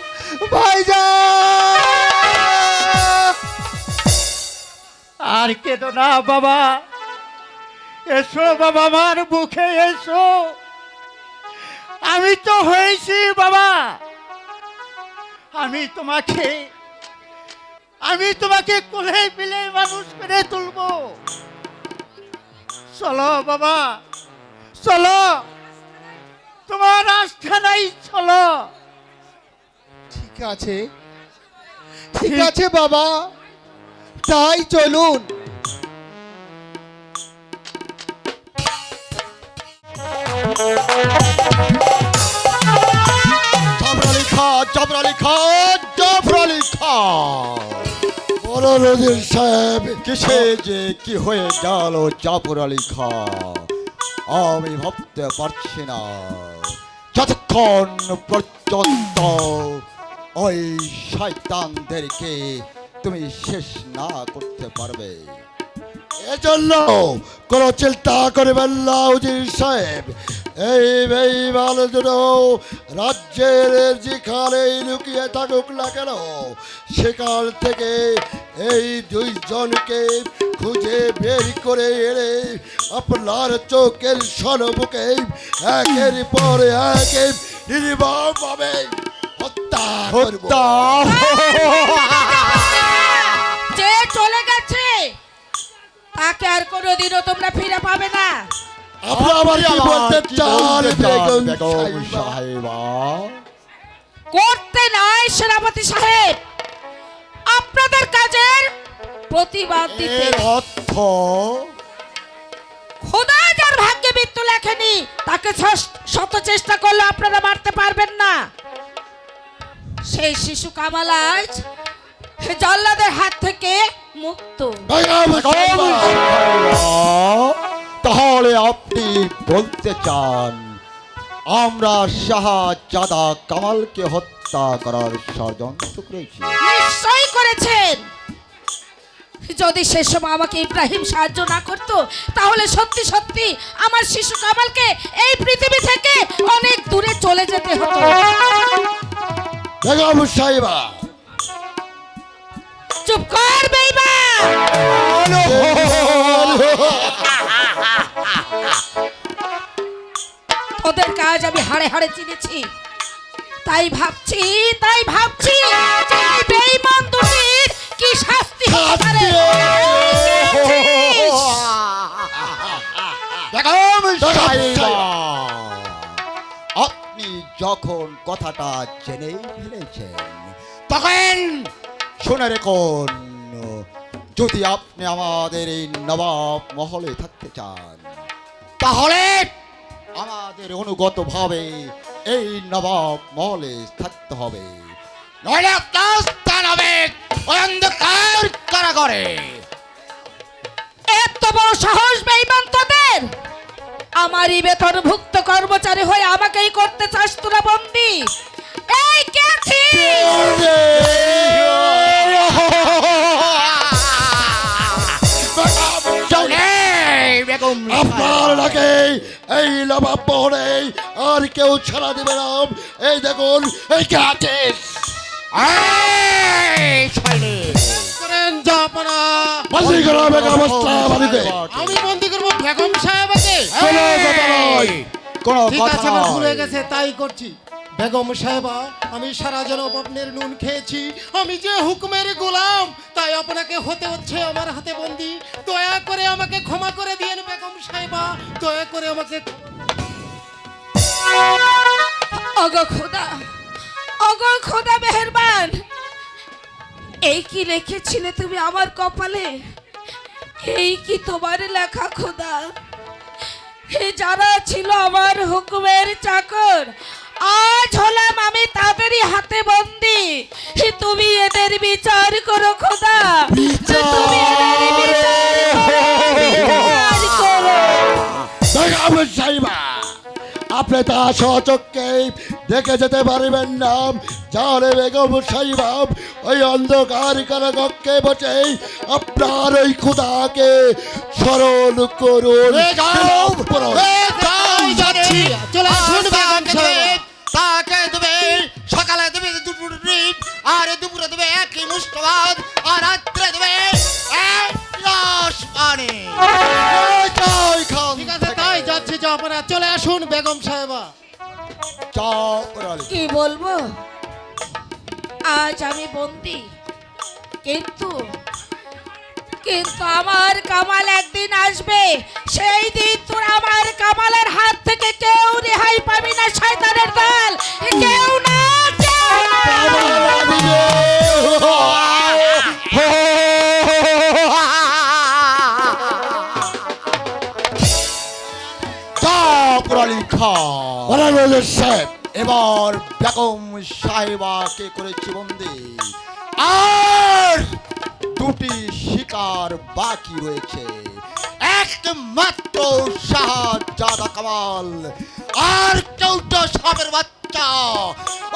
[SPEAKER 2] ভাইজান!
[SPEAKER 7] আর কেঁদো না বাবা, এসো বাবা, আমার বুকে এসো। আমি তো হয়েছি বাবা, আমি তোমাকে কোলে পিলে মানুষ করে তুলবো। চলো বাবা, চলো, তোমার আস্থা নাই, চলো।
[SPEAKER 2] ঠিক আছে, ঠিক আছে বাবা, তাই চলুন।
[SPEAKER 4] জাফরালি খা, জাফরালি খা, জাফরালি খা।
[SPEAKER 5] বড় নদীর সাহেব,
[SPEAKER 4] কিসে যে কি হয়ে গেল জাফর আলী খা, আমি ভাবতে পারছি না। যতক্ষণ পর্যন্ত ওই শয়তানদেরকে তুমি শেষ না করতে পারবে,
[SPEAKER 5] এজন্য কোনো চিন্তা করবেন না উজির সাহেব। এই বেঈমান দুটো রাজ্যের যেখানে লুকিয়ে থাকুক না কেন, সেখান থেকে এই দুইজনকে খুঁজে বের করে এনে আপনার চোখের সম্মুখে একের পর এক নির্মমভাবে হত্যা করব।
[SPEAKER 4] হত্যা।
[SPEAKER 1] যে চলে গেছে তাকে আর কোনোদিনও তোমরা ফিরে পাবে না।
[SPEAKER 5] আপনি আবার কি বলতে চান বেগম
[SPEAKER 4] বেগম
[SPEAKER 5] সাহেবা?
[SPEAKER 4] সাহেবা?
[SPEAKER 1] করতে নয় সেনাপতি সাহেব, আপনাদের কাজের প্রতিবাদ দিতে।
[SPEAKER 4] এর অর্থ
[SPEAKER 1] খোদা যার ভাগ্যে মৃত্যু লেখেনি তাকে শত চেষ্টা করলে আপনারা মারতে পারবেন না। সেই শিশু কামাল আজ জল্লাদের হাত থেকে মুক্ত।
[SPEAKER 5] বেগম সাহেবা,
[SPEAKER 4] তাহলে আপনি বলতে চান আমরা শাহজাদা কামালকে হত্যা করার ষড়যন্ত্র করেছি?
[SPEAKER 1] নিশ্চয়ই করেছেন। যদি সে সময় আমাকে ইব্রাহিম সাহায্য না করত, তাহলে সত্যি সত্যি আমার শিশু কামালকে এই পৃথিবী থেকে অনেক দূরে চলে যেতে হতো।
[SPEAKER 5] বেগম সাহেবা,
[SPEAKER 1] চুপ কর বেঈমান! ওদের কাজ আমি হাড়ে হাড়ে চিনেছি, তাই ভাবছি যে এই বেঈমান দুটির কি শাস্তি হতে পারে।
[SPEAKER 4] বেগম সাহেবা, আপনি যখন কথাটা জেনে ফেলেছেন তখন শুনে রেখুন, যদি আপনি আমাদের এই নবাব মহলে থাকতে চান তাহলে আমাদের অনুগত ভাবে এই নবাব মহলে থাকতে হবে, নইলে আপনার স্থান হবে অন্ধকার কারাগারে।
[SPEAKER 1] এত বড় সাহস বেঈমান তোদের! আমারই বেতনভুক্ত কর্মচারী হয়ে আমাকেই করতে চাস তোরা বন্দি? এই কে আছিস?
[SPEAKER 5] আপনার নাকি এই নবাব মহলে আর কেউ ছাড়া দেবে না? এই দেখুন, এই কে আছিস? বন্দি করো বেগম সাহেবাকে।
[SPEAKER 7] আমি বন্দি করবো বেগম সাহেবকে?
[SPEAKER 5] কোনো কথা নয়।
[SPEAKER 4] কোনো
[SPEAKER 7] ঠিক
[SPEAKER 4] কথা
[SPEAKER 7] আছে, আমার ভুল
[SPEAKER 4] নয়।
[SPEAKER 7] হয়ে গেছে, তাই করছি। বেগম সাহেবা, আমি সারা জনম আপনার নুন খেয়েছি, আমি যে হুকুমের গোলাম, তাই আপনাকে হতে হচ্ছে আমার হাতে বন্দি। দয়া করে আমাকে ক্ষমা করে দিয়েন বেগম সাহেবা, দয়া করে আমাকে।
[SPEAKER 1] অগো খোদা মেহেরবান, এই কি লিখেছিলে তুমি আমার কপালে? এই কি তোমার লেখা খোদা? এ যারা ছিল আমার হুকুমের চাকর, আজ হলাম আমি তাদেরই হাতে বন্দি। তুমি এদের বিচার করো খোদা, তুমি এদের বিচার করো।
[SPEAKER 5] বেগম সাহেবা, আপনি তা সচক্ষে দেখে যেতে পারবেন না। যারে বেগম সাহেবা ওই অন্ধকার কারাকক্ষে বসে আপনার ওই খুদাকে স্মরণ করুন।
[SPEAKER 7] যাচ্ছি, চলে আসুন বেগম সাহেবা।
[SPEAKER 4] তাকে দেবে সকালে দেবে দুপুর ডিম, আর দুপুরে দেবে একই মুষ্ট ভাত, আর রাত্রে দেবে এক গ্লাস পানি।
[SPEAKER 7] ঠিক আছে, তাই যাচ্ছি, যে আপনারা চলে আসুন বেগম সাহেবা।
[SPEAKER 1] কি বলবো, আজ আমি বন্দি, কিন্তু আমার কামাল একদিন আসবে, সেই দিন তোর আমার কামালের হাত থেকে কেউ রেহাই পাবি না। শয়তানের দল, কেউ না, কেউ না।
[SPEAKER 4] এবার বেগম সাহেবাকে করেছি বন্দি, আর দুটি শিকার বাকি রয়েছে। একমাত্র শাহজাদা কামাল, আর চৌটা সাপের বাচ্চা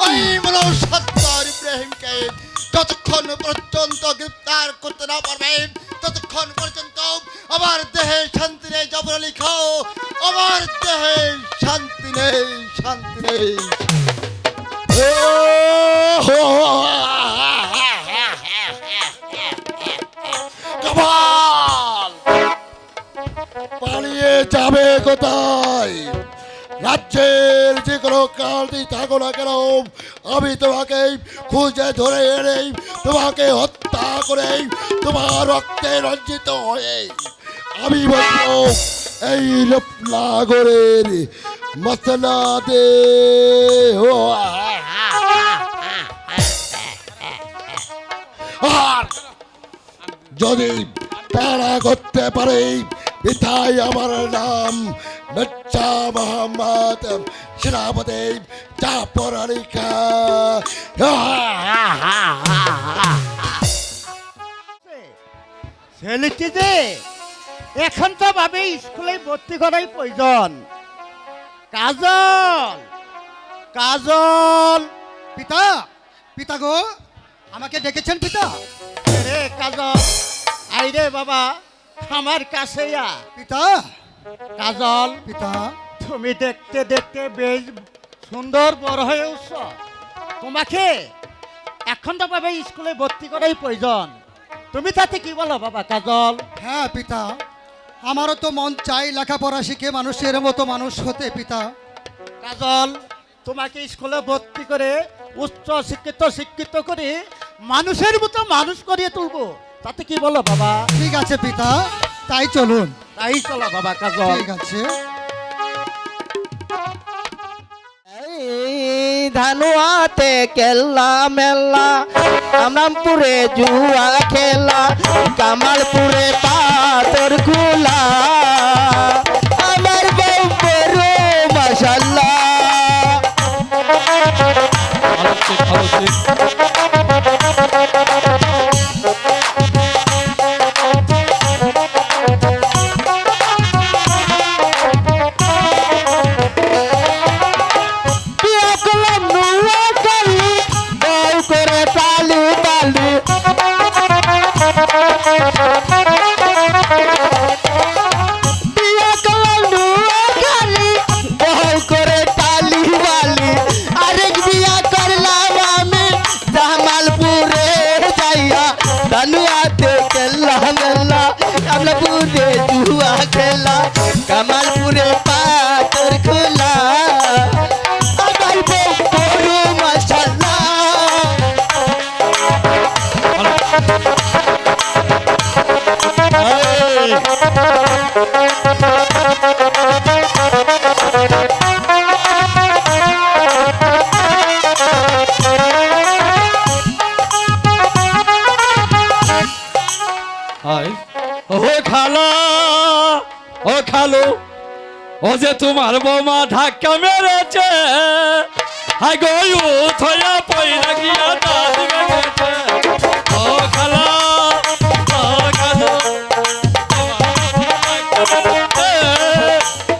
[SPEAKER 4] ওই মনসত্তার ইব্রাহিমকে যতক্ষণ পর্যন্ত গ্রেপ্তার করতে না পারবে, ততক্ষণ পর্যন্ত আমার দেহে শান্তি নেই। জবর আলী খাও, আমার দেহে শান্তি নেই, শান্তি নেই।
[SPEAKER 5] কামাল পালিয়ে যাবে কোথায়? রাজ্যের যে কোনো কালই থাকো না কেন, আমি তোমাকে খুঁজে ধরে এনে তোমাকে হত্যা করে তোমার রক্তে রঞ্জিত হয়ে আমি বলবো এই রূপনাগরের মসলা দে। আর যদি তারা করতে পারে, বিধায় আমার নাম মির্জা মোহাম্মদ সেনাপতি জাফর আলী খান।
[SPEAKER 7] ছেলেটি যে এখন তো ভাবে স্কুলে ভর্তি করাই প্রয়োজন। কাজল, কাজল।
[SPEAKER 2] পিতা, পিতা গো, আমাকে ডেকেছেন পিতা?
[SPEAKER 7] রে কাজল, আইরে বাবা আমার কাছে আ।
[SPEAKER 2] পিতা,
[SPEAKER 7] কাজল,
[SPEAKER 2] পিতা,
[SPEAKER 7] তুমি দেখতে দেখতে বেশ সুন্দর বড় হয়ে উঠছ। তোমাকে এখন তো ভাবে স্কুলে ভর্তি করাই প্রয়োজন। তুমি তাতে কি বলো বাবা কাজল?
[SPEAKER 2] হ্যাঁ পিতা, আমারও তো মন চাই লেখাপড়া শিখে মানুষের মতো মানুষ হতে পিতা।
[SPEAKER 7] কাজল, তোমাকে স্কুলে ভর্তি করে উচ্চ শিক্ষিত করে মানুষের মতো মানুষ করিয়ে তুলবো, তাতে কি বলো বাবা?
[SPEAKER 2] ঠিক আছে পিতা, তাই চলুন।
[SPEAKER 7] তাই চলো বাবা কাজল।
[SPEAKER 2] ঠিক আছে।
[SPEAKER 8] ধানুয়াতে কেল্লা মেলা, আমরামপুরে জুয়া খেলা, কামালপুরে পাথর খোলা, আমার বউ বড় মাশাআল্লাহ। বিয়া করলাম নোয়াখালী, বউ করে তালু তালু। বিয়া করলাম নোয়াখালী, বউ করে তালি বালি। আরেক বিয়া করলাম আমি
[SPEAKER 3] হায় ও খালা ও খালু ও যে তোমার বৌমা ধাক্কা মেরেছে হাই গয়ু থয়া পয়রা গিয়া দাঁত ভেঙেছে ও খালা ও খালু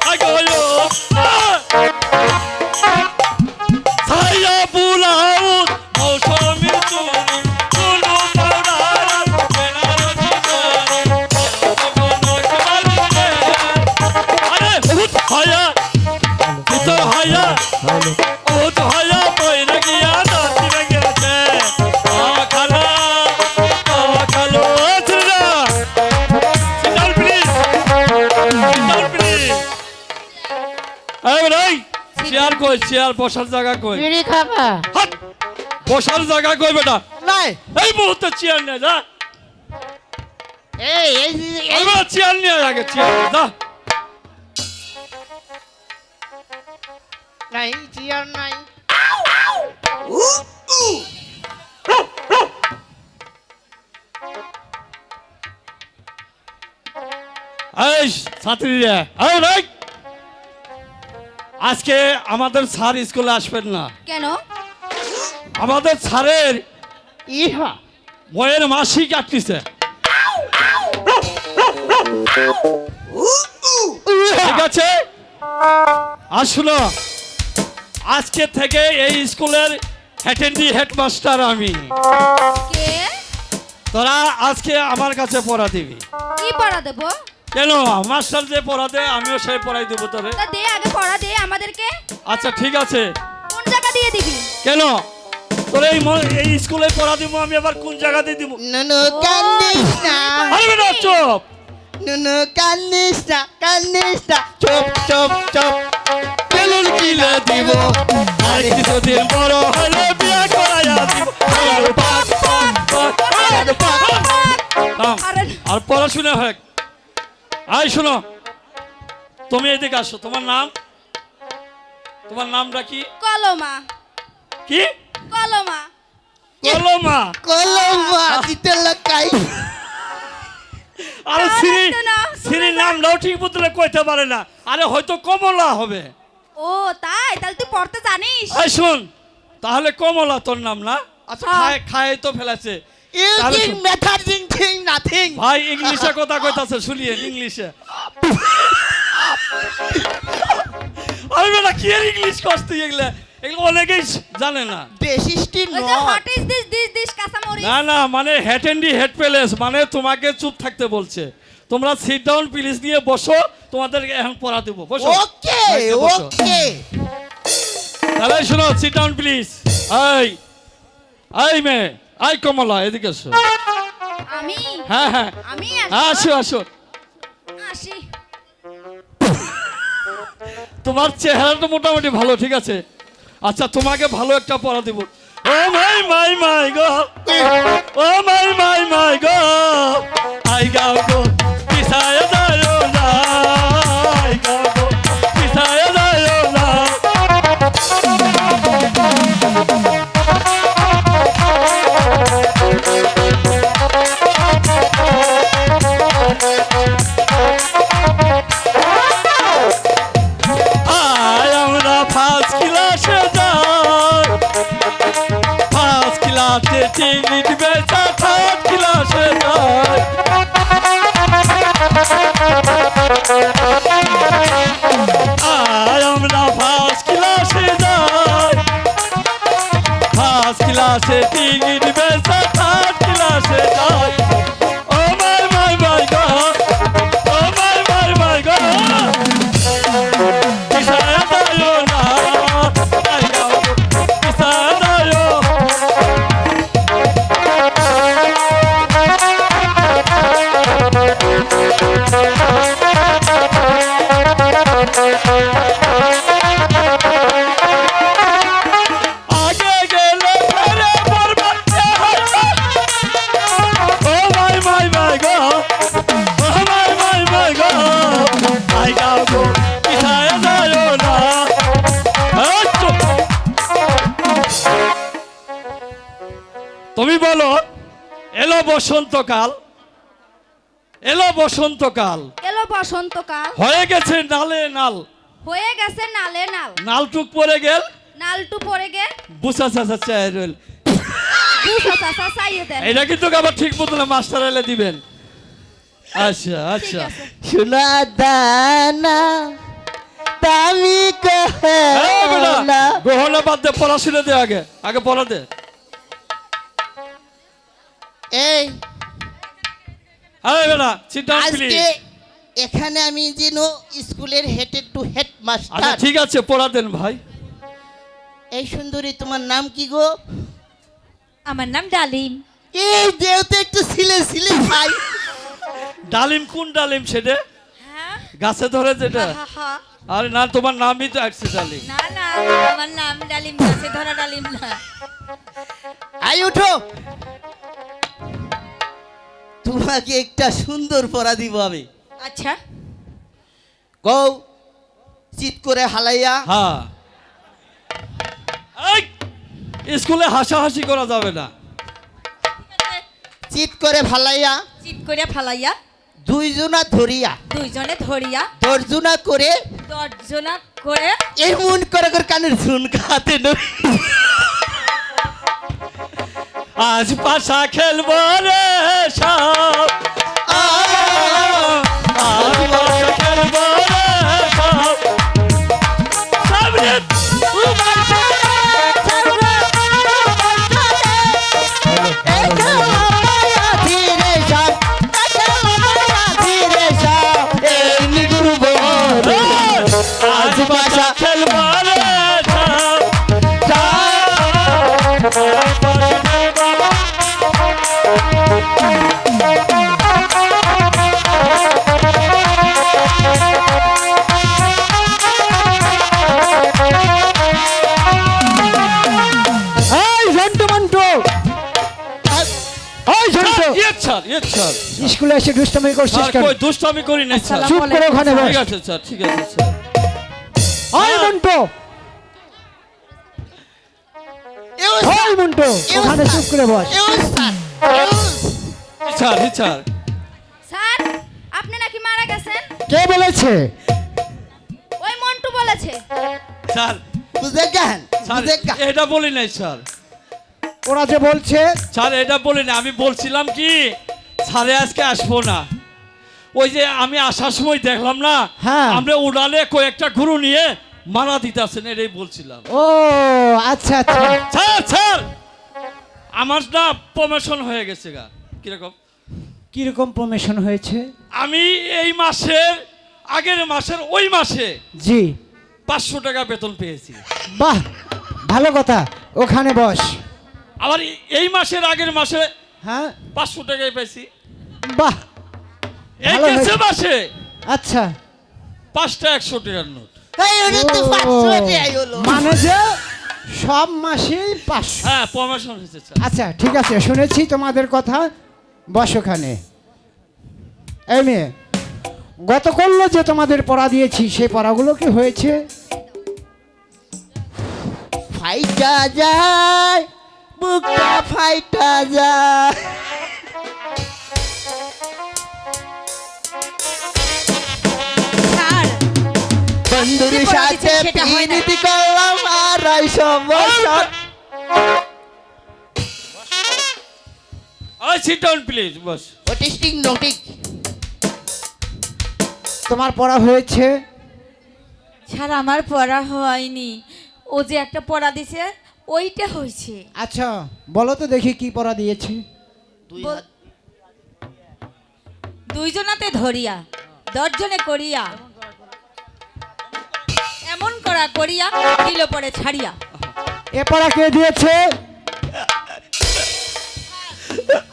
[SPEAKER 3] হাই গয়ু ছায়া বুলাউ মৌসুমি তুমি কুলু পাউডার বেনারসি আরে বহুত হায়া ভিতর হায়া বহুত হায়া পয়রা গিয়া দাঁত ভেঙেছে ও খালা ও খালু সিনা সিটাল প্লিজ সিটাল প্লিজ এই ভাই চেয়ার কই চেয়ার বসার জায়গা কই
[SPEAKER 8] বিড়ি খাবা
[SPEAKER 3] হাট বসার জায়গা কই বেটা
[SPEAKER 8] নাই
[SPEAKER 3] এই মুহূর্তে চেয়ার নে যা
[SPEAKER 8] এই এই
[SPEAKER 3] আমরা চেয়ার নিয়ে আগে চেয়ার যা
[SPEAKER 8] নাই চেয়ার নাই
[SPEAKER 3] এই ছাত্রীরা এই ভাই আজকে আমাদের স্যার স্কুলে আসবেন না
[SPEAKER 1] কেন?
[SPEAKER 3] আমাদের স্যারের
[SPEAKER 8] ইহা
[SPEAKER 3] বইয়ের মাসিক আটকিছে ঠিক আছে আর শুনো আজকে থেকে এই স্কুলের হেডমাস্টার আমি
[SPEAKER 1] কে?
[SPEAKER 3] তোরা আজকে আমার কাছে পড়া দিবি
[SPEAKER 1] কি পড়া দেবো?
[SPEAKER 3] কেন মাস্টার যে পড়া দেয় আমিও সেই পড়াই দেবো তোরে
[SPEAKER 1] তা দে আগে পড়া দে আমাদেরকে।
[SPEAKER 3] আচ্ছা ঠিক আছে
[SPEAKER 1] কোন জায়গা দিয়ে দিবি?
[SPEAKER 3] কেন তোর এই স্কুলে পড়া দিব আমি আবার কোন জায়গাতে দিব
[SPEAKER 8] নুনু কান্দিস না
[SPEAKER 3] আরে বেটা চুপ
[SPEAKER 8] নুনু কান্দিস না চুপ চুপ চুপ
[SPEAKER 3] বেলুন কিলে দিব আর কিছুদিন বড় হলে বিয়ে করাইয়া দিব আর পাক পাক পাক
[SPEAKER 8] আর পাক
[SPEAKER 3] থাম।
[SPEAKER 1] আরে
[SPEAKER 3] আর পড়াশোনা হোক আই শোনো তুমি এদিকে আসো তোমার নামটা কি
[SPEAKER 1] কলমা।
[SPEAKER 3] কি
[SPEAKER 1] কলমা।
[SPEAKER 3] কলমা
[SPEAKER 8] কলমা দিতে লাগাই
[SPEAKER 3] আরে
[SPEAKER 1] না,
[SPEAKER 3] শ্রী
[SPEAKER 1] না, না,
[SPEAKER 3] শ্রী নামটাও ঠিক মতো কইতে পারে না আরে হয়তো কমলা হবে
[SPEAKER 1] ও তাই? তাহলে তুই পড়তে জানিস?
[SPEAKER 3] এই শুন তাহলে কমলা তোর নাম না আচ্ছা
[SPEAKER 1] হ্যাঁ।
[SPEAKER 3] খায় তো ফেলাছে
[SPEAKER 8] ইউজিং মেথডিং থিং নাথিং
[SPEAKER 3] ভাই ইংলিশে কথা কইতাছে শুনিয়ে ইংলিশে আমি বেটা কি আর ইংলিশ কষ্ট এগুলা এগুলো অনেকেই জানে না
[SPEAKER 8] দেশিষ্টি
[SPEAKER 1] ওই যে হোয়াট ইজ দিস কাঁচামরিচ?
[SPEAKER 3] না না মানে হেড প্যালেস মানে তোমাকে চুপ থাকতে বলছে তোমরা সিট ডাউন প্লিজ দিয়ে বসো তোমাদের এখন পড়া দেবো বসো
[SPEAKER 8] ওকে
[SPEAKER 3] সাইডে বসো।
[SPEAKER 8] ওকে
[SPEAKER 3] তাহলে শোনো সিট ডাউন প্লিজ এই মেয়ে এই কমলা এদিকে এসো
[SPEAKER 1] আমি
[SPEAKER 3] হ্যাঁ হ্যাঁ
[SPEAKER 1] আমি
[SPEAKER 3] আসো আসো
[SPEAKER 1] আসি।
[SPEAKER 3] তোমার চেহারাটা মোটামুটি ভালো ঠিক আছে আচ্ছা তোমাকে ভালো একটা পড়া দিব ও মাই গো ও মাই গো আই গাও গো পিছায় দাঁড়ো না আই গাও গো পিছায় দাঁড়ো না আয় আমরা ফার্স্ট ক্লাসে যাই ফার্স্ট ক্লাসে টিকিট বেচা থার্ড ক্লাসে যাই আয় আমরা ফার্স্ট ক্লাসে যাই ফার্স্ট ক্লাসে টিকিট বেচা থার্ড ক্লাসে যাই ও মাই গো ও মাই গো পিছায় দাঁড়ো না আই গাও গো পিছায় দাঁড়ো আগে গেলে পরে বরবাদ ও তুমি বলো, এলো বসন্তকাল, এলো বসন্তকাল,
[SPEAKER 1] এলো বসন্তকাল,
[SPEAKER 3] হয়ে গেছে নালে নাল,
[SPEAKER 1] হয়ে গেছে নালে নাল,
[SPEAKER 3] নালটুক পরে গেল,
[SPEAKER 1] নালটু পড়ে গে,
[SPEAKER 3] বুসা চাচা চায় রইল।
[SPEAKER 1] দুসা চাচা চাইয়ে দেন।
[SPEAKER 3] এটা কিন্তু আবার ঠিক মতো না, মাস্টার এলে দিবেন। আচ্ছা
[SPEAKER 1] ঠিক
[SPEAKER 3] আচ্ছা,
[SPEAKER 1] আছে।
[SPEAKER 8] সোনা দানা দামি
[SPEAKER 3] এই বেটা,
[SPEAKER 8] গহনা।
[SPEAKER 3] গহনা বাদ দে, পড়াশোনা দে, আগে আগে পড়া দে।
[SPEAKER 8] এই
[SPEAKER 3] এই বেটা, sit down
[SPEAKER 8] আজকে
[SPEAKER 3] please।
[SPEAKER 8] এখানে আমি যেন স্কুলের হেড টু হেড
[SPEAKER 3] আচ্ছা
[SPEAKER 8] মাস্টার।
[SPEAKER 3] ঠিক আছে, পড়া দেন ভাই।
[SPEAKER 8] এই সুন্দরী, তোমার নাম কি গো?
[SPEAKER 1] আমার নাম ডালিম।
[SPEAKER 8] এই যেহেতু একটু ছিলে ছিলে ভাই।
[SPEAKER 3] ডালিম কোন ডালিম সেটা?
[SPEAKER 1] হ্যাঁ,
[SPEAKER 3] গাছে ধরে যেটা?
[SPEAKER 1] হা, হা।
[SPEAKER 3] আরে না, তোমার নামই তো আসছে ডালিম।
[SPEAKER 1] না না, আমার নাম ডালিম, গাছে ধরা ডালিম না।
[SPEAKER 8] আই উঠো, তোমাকে একটা সুন্দর পড়া দিব আমি।
[SPEAKER 1] আচ্ছা,
[SPEAKER 8] কও চিৎ করে হালাইয়া।
[SPEAKER 3] হ্যাঁ, এই, স্কুলে হাসাহাসি করা যাবে না।
[SPEAKER 8] চিৎ করে ফালাইয়া,
[SPEAKER 1] চিৎ করিয়া ফালাইয়া,
[SPEAKER 8] দুইজনা ধরিয়া,
[SPEAKER 1] দুইজনে ধরিয়া,
[SPEAKER 8] দর্জনা করে
[SPEAKER 1] দর্জনা করে,
[SPEAKER 8] এমন করে করে কানের ঝুন খাতে নই।
[SPEAKER 3] আজ পাশা খেলবো রে সব, আজ পাশা খেলবো রে সব, সামনে
[SPEAKER 8] ধীরে সব, ধীরে সব, এই নিগুরু বলে।
[SPEAKER 3] আজ পাশা খেলবো রে সব,
[SPEAKER 2] এই ঝন্টু মন্টু, এই ঝন্টু,
[SPEAKER 3] স্যার,
[SPEAKER 2] স্কুলে এসে দুষ্টামি করছিস
[SPEAKER 3] স্যার
[SPEAKER 2] কেন?
[SPEAKER 3] কই দুষ্টামি করি না স্যার।
[SPEAKER 2] চুপ করে ওখানে বস।
[SPEAKER 3] ঠিক আছে স্যার, ঠিক আছে স্যার।
[SPEAKER 2] ওই মন্টু, ওই মন্টু, ওখানে চুপ করে বস।
[SPEAKER 3] স্যার, স্যার,
[SPEAKER 1] স্যার, আপনি নাকি মারা গেছেন?
[SPEAKER 2] কে বলেছে?
[SPEAKER 1] ওই মন্টু বলেছে।
[SPEAKER 3] স্যার,
[SPEAKER 8] বুঝে গেন,
[SPEAKER 3] স্যার,
[SPEAKER 8] বুঝে গেন।
[SPEAKER 3] এটা বলি নাই স্যার।
[SPEAKER 2] ওরা যে বলছে,
[SPEAKER 3] স্যার এটা বলি না, আমি বলছিলাম কি স্যারে আজকে আসবো না। ওই যে আমি আসার সময় দেখলাম না,
[SPEAKER 2] হ্যাঁ।
[SPEAKER 3] আমরা উড়ালে কয়েকটা গরু নিয়ে মারা দিতেছেন, এটাই বলছিলাম।
[SPEAKER 2] ও আচ্ছা আচ্ছা,
[SPEAKER 3] স্যার স্যার, আমার না প্রমোশন হয়ে গেছে গা। কিরকম?
[SPEAKER 2] কিরকম প্রমোশন হয়েছে?
[SPEAKER 3] আমি এই মাসের আগের মাসের ওই মাসে
[SPEAKER 2] জি,
[SPEAKER 3] 500 টাকা বেতন পেয়েছি।
[SPEAKER 2] বাহ, ভালো কথা, ওখানে বস।
[SPEAKER 3] আবার এই মাসের আগের মাসে
[SPEAKER 2] হ্যাঁ,
[SPEAKER 3] 500 টাকাই পেয়েছি।
[SPEAKER 2] বাহ,
[SPEAKER 3] এই
[SPEAKER 2] ভালো
[SPEAKER 3] গেছে
[SPEAKER 2] হয়েছে।
[SPEAKER 3] মাসে
[SPEAKER 2] আচ্ছা,
[SPEAKER 3] 5টা 100 টাকার নোট।
[SPEAKER 8] এই ওটা তো
[SPEAKER 2] ও,
[SPEAKER 8] 500 টাকাই হলো।
[SPEAKER 2] মানে যে সব মাসেই 500।
[SPEAKER 3] হ্যাঁ, প্রমোশন হয়েছে স্যার।
[SPEAKER 2] আচ্ছা ঠিক আছে, শুনেছি তোমাদের কথা, বস ওখানে। এই মেয়ে, গতকাল যে তোমাদের পড়া দিয়েছি সেই পড়াগুলো কি হয়েছে?
[SPEAKER 8] ফাইটা যায়, বুকটা ফাইটা যায়।
[SPEAKER 1] স্যার,
[SPEAKER 8] বন্ধুর
[SPEAKER 1] যে পড়া
[SPEAKER 8] সাথে
[SPEAKER 1] দিচ্ছেন সেটা হয় না।
[SPEAKER 8] পিরিতি করলাম আর 250 বছর।
[SPEAKER 3] ওই সিট ডাউন প্লিজ, বস।
[SPEAKER 8] ওটিস্টিক নোটিক।
[SPEAKER 2] তোমার পড়া হয়েছে?
[SPEAKER 1] স্যার, আমার পড়া হয়নি। ও যে একটা পড়া দিছে ওইটা হয়েছে।
[SPEAKER 2] আচ্ছা বলো তো দেখি কি পড়া দিয়েছে?
[SPEAKER 1] বল- দুইজনাতে ধরিয়া, দশজনে করিয়া, এমন করা করিয়া দিল পরে ছাড়িয়া।
[SPEAKER 2] এ পড়া কে দিয়েছে?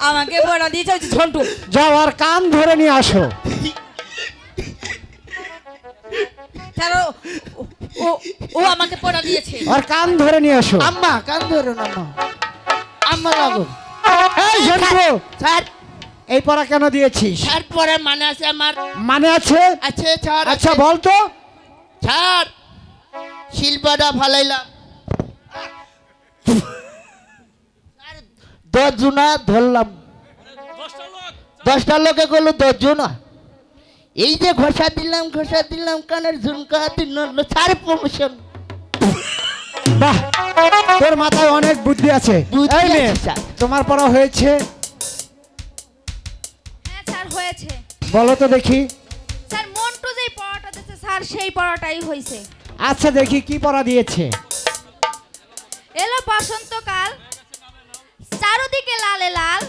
[SPEAKER 1] আমাকে পড়া দিয়েছে হচ্ছে ঝন্টু।
[SPEAKER 2] যাও আর কান ধরে নিয়ে আসো।
[SPEAKER 1] স্যার, ও আমাকে পড়া দিয়েছে।
[SPEAKER 2] আর কান ধরে নিয়ে আসো।
[SPEAKER 8] আম্মা কান ধরো না আম্মা, আম্মা লাগো।
[SPEAKER 2] এই ঝন্টু,
[SPEAKER 8] স্যার,
[SPEAKER 2] এই পড়া কেন দিয়েছিস?
[SPEAKER 8] স্যার পরে মানে আছে আমার।
[SPEAKER 2] মানে আছে?
[SPEAKER 8] আছে স্যার।
[SPEAKER 2] আচ্ছা
[SPEAKER 8] আছে।
[SPEAKER 2] বল তো।
[SPEAKER 8] স্যার, শিল্পটা ফালাইলাম। স্যার, 10 ধরলাম, 10টা লোকে করলো 10 এই যে ঘষা দিলাম কানের ঝুমকা 3 নম্বর ছাড় প্রমোশন।
[SPEAKER 2] বাহ, তোর মাথায় অনেক বুদ্ধি আছে।
[SPEAKER 8] বুদ্ধি
[SPEAKER 2] এই মেয়ে,
[SPEAKER 8] আছে, স্যার।
[SPEAKER 2] তোমার পড়া হয়েছে?
[SPEAKER 1] হ্যাঁ স্যার হয়েছে।
[SPEAKER 2] বলো তো দেখি।
[SPEAKER 1] স্যার মন্টু যেই পড়াটা দিয়েছে স্যার সেই পড়াটাই হয়েছে।
[SPEAKER 2] আচ্ছা দেখি কি পড়া দিয়েছে।
[SPEAKER 1] এলো বসন্তকাল, চারদিকে লালে লাল,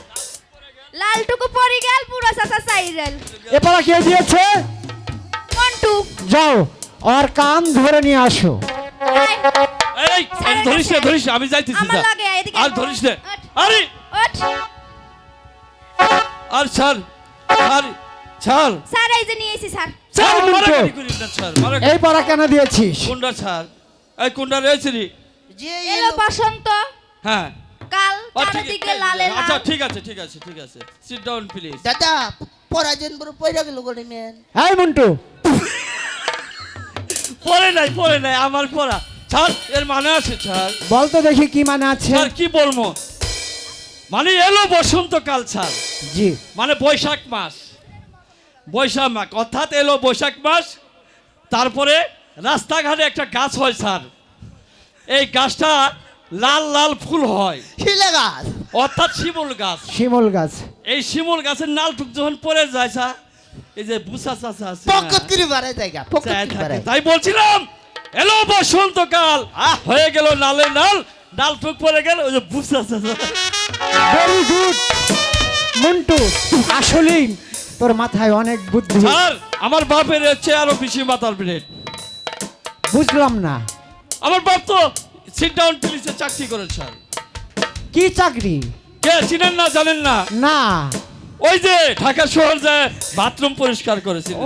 [SPEAKER 1] লালটুকু পরি গেল পুরো চাচা চাইরেল।
[SPEAKER 2] এ পড়া কে দিয়েছে?
[SPEAKER 1] মন্টু
[SPEAKER 2] যাও ওর কান ধরে নিয়ে আসো।
[SPEAKER 1] আয়।
[SPEAKER 3] এই
[SPEAKER 1] স্যারের
[SPEAKER 3] ধরিস না
[SPEAKER 1] কাছে।
[SPEAKER 3] ধরিস না, আমি যাইতেছি
[SPEAKER 1] আমার
[SPEAKER 3] যা।
[SPEAKER 1] লাগে এদিকে
[SPEAKER 3] আর
[SPEAKER 1] আয়।
[SPEAKER 3] ধরিস না।
[SPEAKER 1] ওঠ।
[SPEAKER 3] আরে
[SPEAKER 1] ওঠ।
[SPEAKER 3] আর ছাড় ছাড় ছাড়
[SPEAKER 1] স্যার এই যে নিয়ে এসেছি স্যার।
[SPEAKER 3] ছাড়,
[SPEAKER 2] এই মিন্টু।
[SPEAKER 3] মারামারি করিস না, ছাড়, মারামারি-
[SPEAKER 2] এই পড়া কেন দিয়েছিস?
[SPEAKER 3] কোনটা ছাড়? এই কোনটা রয়েছে রে?
[SPEAKER 8] যে
[SPEAKER 1] এলো বসন্ত
[SPEAKER 3] হ্যাঁ
[SPEAKER 1] কাল,
[SPEAKER 3] ও, ঠিক
[SPEAKER 1] চারদিকে
[SPEAKER 3] আছে,
[SPEAKER 1] লালে
[SPEAKER 3] আচ্ছা
[SPEAKER 1] লাল।
[SPEAKER 3] ঠিক আছে ঠিক আছে ঠিক আছে, সিট ডাউন প্লিজ।
[SPEAKER 8] দাদা পরাজেন বড় পয়রা গেল করে মেন।
[SPEAKER 2] এই মন্টু,
[SPEAKER 3] পরে নাই আমার পড়া ছাড়, এর মানে আছে ছাড়।
[SPEAKER 2] বল তো দেখি কি মানে আছে।
[SPEAKER 3] ছাড় কি বলবো, মানে এলো বসন্তকাল ছাড়,
[SPEAKER 2] জি,
[SPEAKER 3] মানে বৈশাখ মাস, বৈশাখ মাস অর্থাৎ এলো বৈশাখ মাস। তারপরে রাস্তাঘাটে একটা গাছ হয় স্যার, এই গাছটা লাল লাল ফুল হয়,
[SPEAKER 8] শিলা গাছ।
[SPEAKER 3] অর্থাৎ শিমুল গাছ।
[SPEAKER 2] শিমুল গাছ।
[SPEAKER 3] এই শিমুল গাছের নালটুক যখন পড়ে যায় স্যার, এই যে বুসা চাচা আছে না,
[SPEAKER 8] পকত করে বাড়ায় জায়গা, পকত
[SPEAKER 3] চায়
[SPEAKER 8] করে
[SPEAKER 3] থাকে।
[SPEAKER 8] বাড়ায়।
[SPEAKER 3] তাই বলছিলাম এলো বসন্তকাল, হয়ে গেল নালে নাল, নালটুক পড়ে গেল ওই যে বুসা চাচা।
[SPEAKER 2] ভেরি গুড মন্টু, আসলেই তোর মাথায় অনেক বুদ্ধি।
[SPEAKER 3] স্যার আমার বাপের হচ্ছে আরো বেশি মাথার ব্রেন।
[SPEAKER 2] বুঝলাম না
[SPEAKER 3] আমার বাপ তো সিট ডাউন পুলিশে চাকরি করেন স্যার।
[SPEAKER 2] কি চাকরি?
[SPEAKER 3] কে চিনেন না, জানেন না?
[SPEAKER 2] না।
[SPEAKER 3] ওই যে ঢাকা শহর যায় বাথরুম পরিষ্কার করেছিলেন।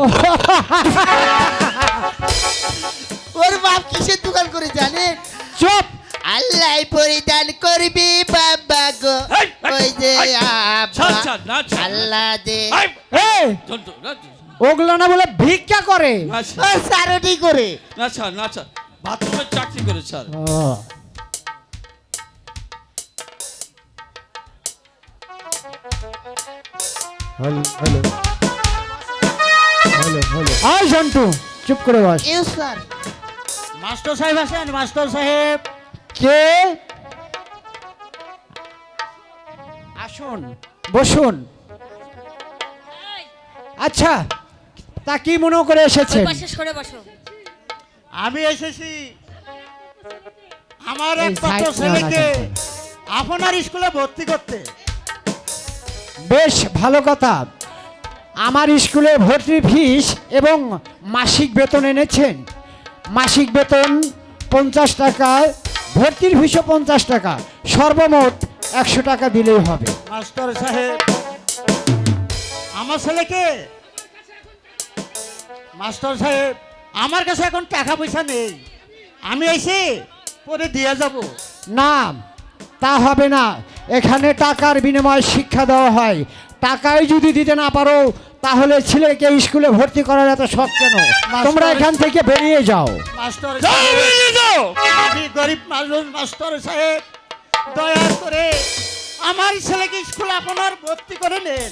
[SPEAKER 8] ওর বাপ কিসের দোকান করে জানেন?
[SPEAKER 2] চুপ।
[SPEAKER 8] আল্লাহ পরিধান করবি বাবা গো,
[SPEAKER 3] এই, এই,
[SPEAKER 8] ওই যে
[SPEAKER 3] এই,
[SPEAKER 8] আব্বা
[SPEAKER 3] ছাড়, ছাড়, না, ছাড়।
[SPEAKER 8] আল্লাহ দে।
[SPEAKER 3] এই,
[SPEAKER 2] এই,
[SPEAKER 3] জন্টু, না,
[SPEAKER 2] ওগুলো না বলে ভিক্ষা করে।
[SPEAKER 3] না,
[SPEAKER 8] ও
[SPEAKER 3] ছাড়,
[SPEAKER 8] সারটি করে।
[SPEAKER 3] না, ছাড়, না, ছাড়। বাথরুমের চাকরি করে স্যার।
[SPEAKER 2] ও, হ্যালো হ্যালো হ্যালো হ্যালো। আয় জন্টু, চুপ করে বস।
[SPEAKER 8] You sir.
[SPEAKER 7] মাস্টার সাহেব আছেন? মাস্টার সাহেব
[SPEAKER 2] কে? আসুন, বসুন। আচ্ছা, তা কি মনে করে এসেছেন?
[SPEAKER 1] সরে বসো।
[SPEAKER 7] আমি এসেছি আমার
[SPEAKER 2] এই
[SPEAKER 7] একমাত্র
[SPEAKER 2] সাইড নেওয়া না
[SPEAKER 7] ছেলেকে
[SPEAKER 2] কিন্তু।
[SPEAKER 7] আপনার স্কুলে ভর্তি করতে।
[SPEAKER 2] বেশ ভালো কথা। আমার স্কুলে ভর্তি ফিস এবং মাসিক বেতন এনেছেন। মাসিক বেতন 50 টাকা, ভর্তির ফিসও 50 টাকা, সর্বমোট 100 টাকা দিলেই হবে।
[SPEAKER 7] মাস্টার সাহেব আমার ছেলেকে, মাস্টার সাহেব আমার কাছে এখন টাকা পয়সা নেই, আমি এসে পরে দিয়ে যাব।
[SPEAKER 2] না, তা হবে না। এখানে টাকার বিনিময়ে শিক্ষা দেওয়া হয়। টাকাই যদি দিতে না পারো তাহলে ছেলেকে স্কুলে ভর্তি করার এত শখ কেন? তোমরা এখান থেকে বেরিয়ে যাও।
[SPEAKER 7] মাস্টার
[SPEAKER 3] যাও,
[SPEAKER 7] সাহেব
[SPEAKER 3] বেরিয়ে যাও।
[SPEAKER 7] আমি গরিব মানুষ, মাস্টার সাহেব দয়া করে আমার ছেলেকে স্কুলে আপনার ভর্তি করে নেন।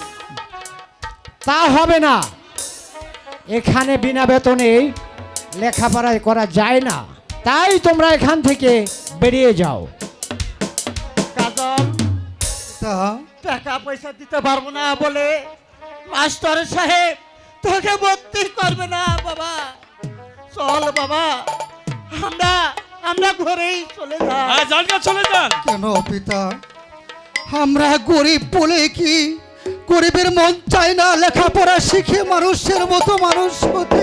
[SPEAKER 2] তা হবে না। এখানে বিনা বেতনে লেখাপড়া করা যায় না। তাই তোমরা এখান থেকে বেরিয়ে যাও।
[SPEAKER 7] কাজল টাকা পয়সা দিতে পারবো না বলে মাস্টার সাহেব তোকে ভর্তি করবে না বাবা। চল বাবা, আমরা আমরা ঘরেই চলে যাই।
[SPEAKER 3] হ্যাঁ, যান গা, চলে যান।
[SPEAKER 5] কেন পিতা, আমরা গরিব বলে কি গরিবের মন চায় না লেখাপড়া শিখে মানুষের মতো মানুষ হতে?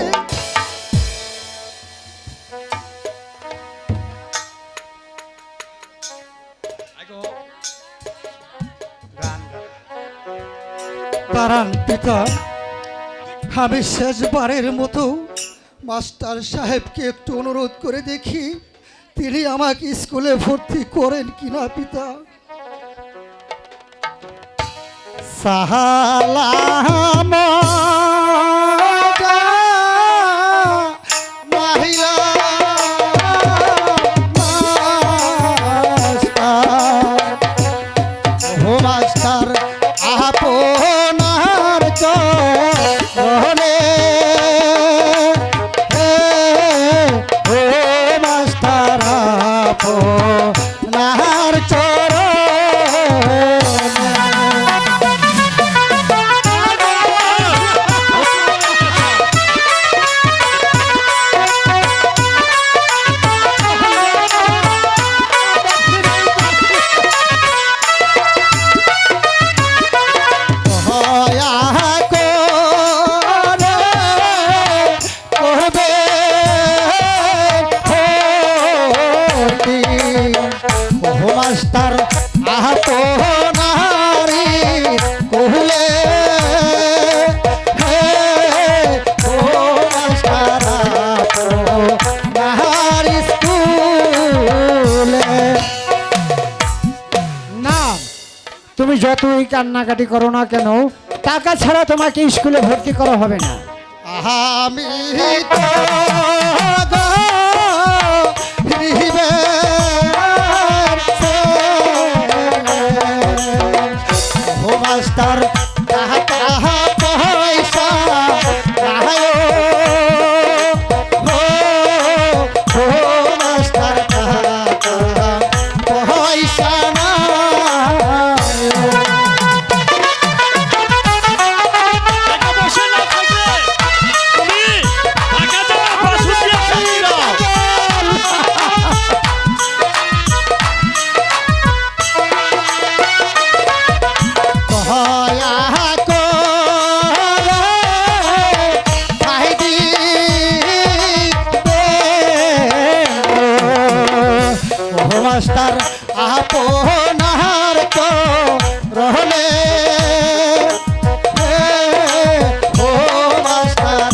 [SPEAKER 5] দাঁড়ান পিতা, আমি শেষবারের মতো মাস্টার সাহেবকে একটু অনুরোধ করে দেখি তিনি আমাকে স্কুলে ভর্তি করেন কিনা পিতা। সালাম মহিলা মাস্টার
[SPEAKER 2] ও মাস্টার আপনার চরণে ও মাস্টার আপনার চরণে দয়া করে করবে ভর্তি। ও মাস্টার আপনারি কহলে ও মাস্টার আপনার স্কুলে না, তুমি যতই কান্নাকাটি করো না কেন, টাকা ছাড়া তোমাকে স্কুলে ভর্তি করা হবে না। আমি তো গরিবের ছেলে, ও মাস্টার টাকা পয়সা নাই ও মাস্টার টাকা পয়সা নাই।
[SPEAKER 3] টাকা পয়সা না থাকলে তুমি টাকা দাও, বাসন দিয়ে চালিয়ে দাও।
[SPEAKER 2] দয়া করে ভাই দিবে ও মাস্টার আপনার তো রহলে ও মাস্টার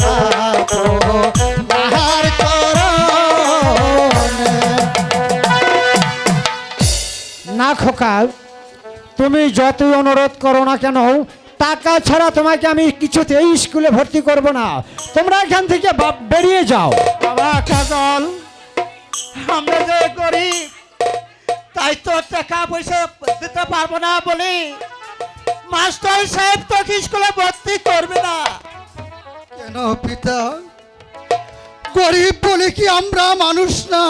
[SPEAKER 2] আপনার চরণে। না খোকা, তুমি যতই অনুরোধ করো না কেন, টাকা ছাড়া তোমাকে আমি কিছুতেই স্কুলে ভর্তি করব না। তোমরা এখান থেকে বেরিয়ে যাও।
[SPEAKER 7] বাবা কাজল, আমরা যে গরিব তাই তো টাকা পয়সা দিতে পারবো না বলি মাস্টার সাহেব তো স্কুলে ভর্তি করবে না।
[SPEAKER 5] কেন পিতা, গরিব বলে কি আমরা মানুষ না?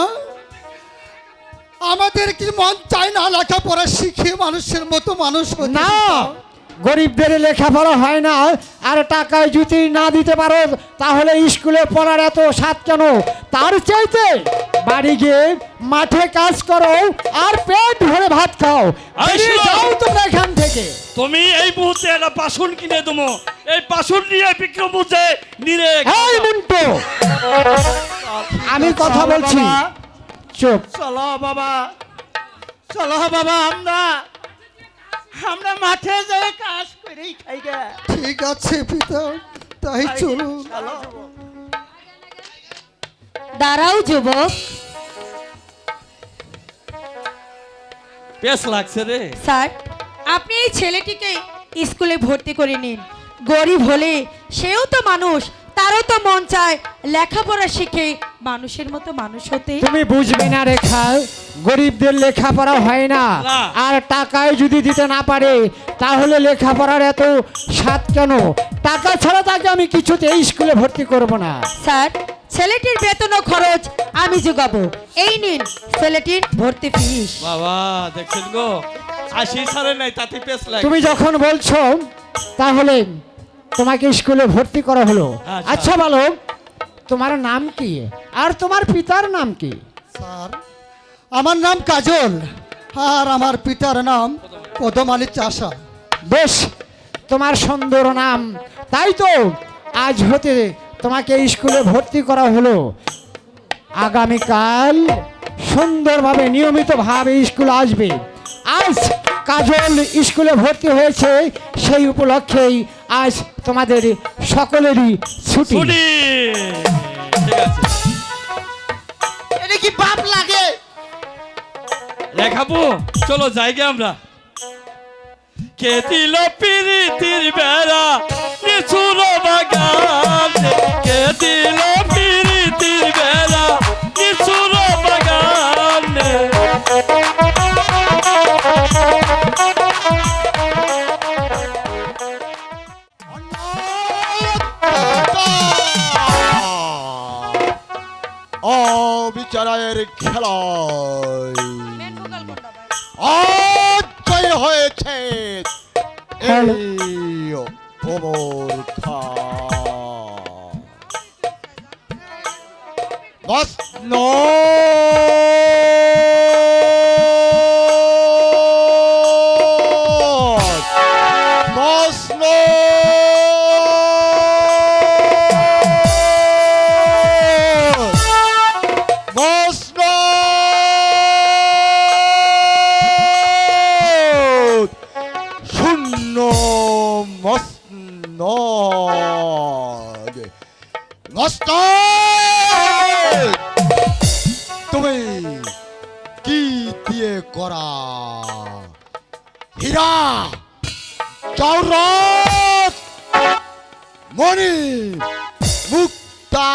[SPEAKER 5] আমাদের কি মন চায় না লেখাপড়া শিখে মানুষের মতো মানুষ হতে?
[SPEAKER 2] না, গরিবদের লেখাপড়া হয় না। আর টাকায় যদি না দিতে পারো তাহলে স্কুলে পড়ার এত স্বাদ কেন? তার চাইতে বাড়ি গিয়ে মাঠে কাজ করো আর পেট ভরে ভাত খাও। বেরিয়ে যাও তোমরা এখান থেকে।
[SPEAKER 3] তুমি এই মুহূর্তে একটা বাসন কিনে দেবো, এই বাসন নিয়ে বিক্রম বুঝে নিলে
[SPEAKER 2] এই মিন্টু, আমি কথা বলছি, চুপ।
[SPEAKER 7] চলো বাবা, চলো বাবা, আমরা মাঠে যাই কাজ করেই খাই গে।
[SPEAKER 5] ঠিক আছে পিতা, তাই চলো।
[SPEAKER 1] দাঁড়াও যুবক,
[SPEAKER 3] বেশ লাগছে রে।
[SPEAKER 1] স্যার আপনি এই ছেলেটিকে স্কুলে ভর্তি করে নিন। গরিব হলে সেও তো মানুষ, তারও তো মন চায় লেখাপড়া শিখে মানুষের মতো মানুষ হতে।
[SPEAKER 2] তুমি বুঝবে না রেখা, গরিবদের লেখাপড়া হয় না।
[SPEAKER 3] না।
[SPEAKER 2] আর টাকায় যদি দিতে না পারে তাহলে লেখাপড়ার এত স্বাদ কেন? টাকা ছাড়া তাকে আমি কিছুতেই স্কুলে ভর্তি করব না।
[SPEAKER 1] স্যার ছেলেটির বেতন ও খরচ আমি যোগাবো। এই নিন ছেলেটির ভর্তি ফিস।
[SPEAKER 3] বাবা দেখছেন গো, 80 সালে নাই তাতে বেশ লাগে।
[SPEAKER 2] তুমি যখন বলছো তাহলে তোমাকে স্কুলে ভর্তি করা হলো।
[SPEAKER 3] আচ্ছা।
[SPEAKER 2] আচ্ছা বলো, তোমার নাম কি আর তোমার পিতার নাম কি?
[SPEAKER 5] স্যার, আমার নাম কাজল আর আমার পিতার নাম পদমালি চাষা।
[SPEAKER 2] বেশ, তোমার সুন্দর নাম, তাই তো আজ হতে তোমাকে স্কুলে ভর্তি করা হলো। আগামীকাল সুন্দরভাবে নিয়মিতভাবে স্কুল আসবে। আজ কাজল স্কুলে ভর্তি হয়েছে, সেই উপলক্ষেই আজ তোমাদের সকলেরই ছুটি।
[SPEAKER 3] ছুটি। ঠিক আছে,
[SPEAKER 7] এটা কি বাপ লাগে?
[SPEAKER 3] লেখাবো, চলো যাইগে আমরা। কে দিল পিরিতির বেড়া নিছুর বাগানে, কে দিল পিরিতির বেড়া নিছুর বাগানে।
[SPEAKER 4] রায়ের খেলায় আজ জয় হয়েছে এই ওমর খান। মসনদ শূন্য মসনদ মসনদ তুমি কি দিয়ে করা হীরা জওহরত মণি মুক্তা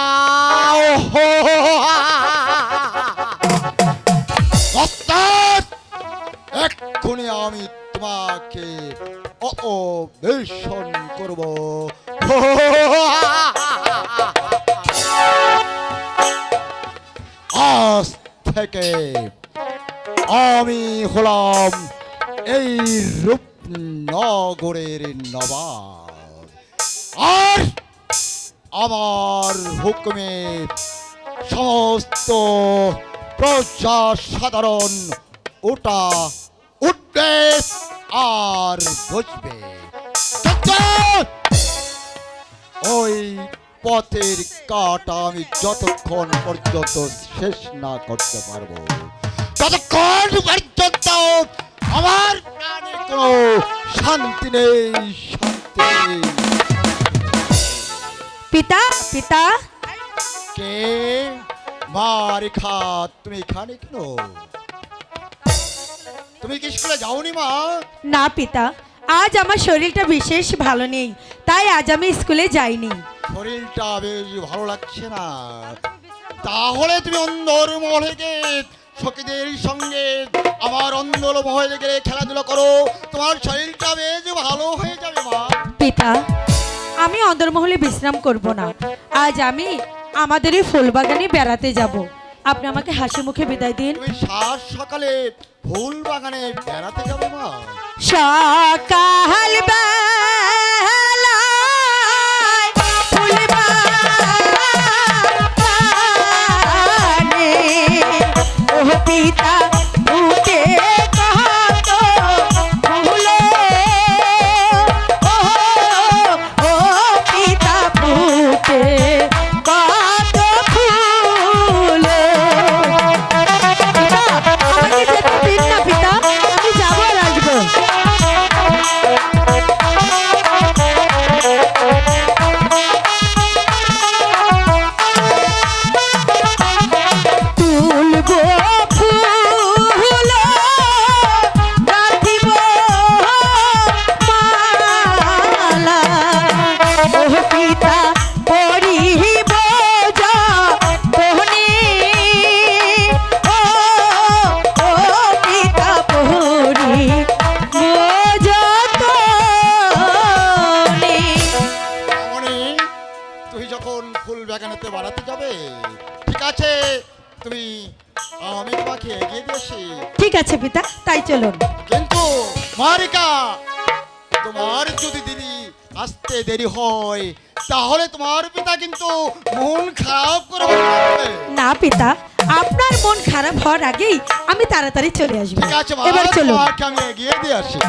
[SPEAKER 4] মসনদ এক্ষুনি আমি তোমাকে অবেশন করব। আজ থেকে আমি হলাম এই রূপনগরের নবাব, আর আমার হুকুমে সমস্ত প্রজা সাধারণ ওটা উঠবে আর বুঝবে। ওই পথের কাটা আমি যতক্ষণ পর্যন্ত শেষ না করতে পারবো ততক্ষণ পর্যন্ত আমার প্রাণে কোনো শান্তি নেই, শান্তি নেই।
[SPEAKER 1] পিতা পিতা
[SPEAKER 4] কে মা রেখা, তুমি এখানে কেন? তুমি কি স্কুলে যাওনি মা?
[SPEAKER 1] না পিতা, আজ আমার শরীরটা বিশেষ ভালো নেই, তাই আজ আমি স্কুলে যাইনি।
[SPEAKER 4] শরীরটা বেশ ভালো লাগছে না, তাহলে তুমি অন্দর মহলে গিয়ে সখীদের সঙ্গে আমার অন্দর মহলে গিয়ে খেলাধুলা করো, তোমার শরীরটা বেশ ভালো হয়ে যাবে মা।
[SPEAKER 1] পিতা, আমি অন্দরমহলে বিশ্রাম করব না, আজ আমি আমাদের এই ফুলবাগানে বেড়াতে যাব। আপনি আমাকে হাসি মুখে বিদায় দিন।
[SPEAKER 4] তুমি সাত সকালে ফুল বাগানে বেড়াতে যাবে মা?
[SPEAKER 1] সকাল বেলায় ফুলবাগানে ও পিতা ফুটে কত ফুল, ও পিতা ফুটে কত ফুল। পিতা, আমাকে যেতে দিন না পিতা, আমি যাবো আর আসবো। তুলবো ফুল গাঁথিব মালা, ও পিতা পড়িব যতনে, ও পিতা পড়িব যতনে।
[SPEAKER 4] মনে তুই যখন ফুল বাগানেতে বেড়াতে যাবে, ঠিক আছে, তুমি আমি তোমাকে এগিয়ে দিয়েছি,
[SPEAKER 1] ঠিক আছে পিতা, তাই চলুন।
[SPEAKER 4] কিন্তু মারিকা তোমার যদি আসতে দেরি হয় তাহলে তোমার পিতা কিন্তু মন খারাপ করে বসবে।
[SPEAKER 1] না পিতা, আপনার মন খারাপ হওয়ার আগেই আমি তাড়াতাড়ি চলে আসবো।
[SPEAKER 4] ঠিক আছে মা,
[SPEAKER 1] এবার চলুন।
[SPEAKER 4] তোমাকে আমি এগিয়ে দিয়ে আসি।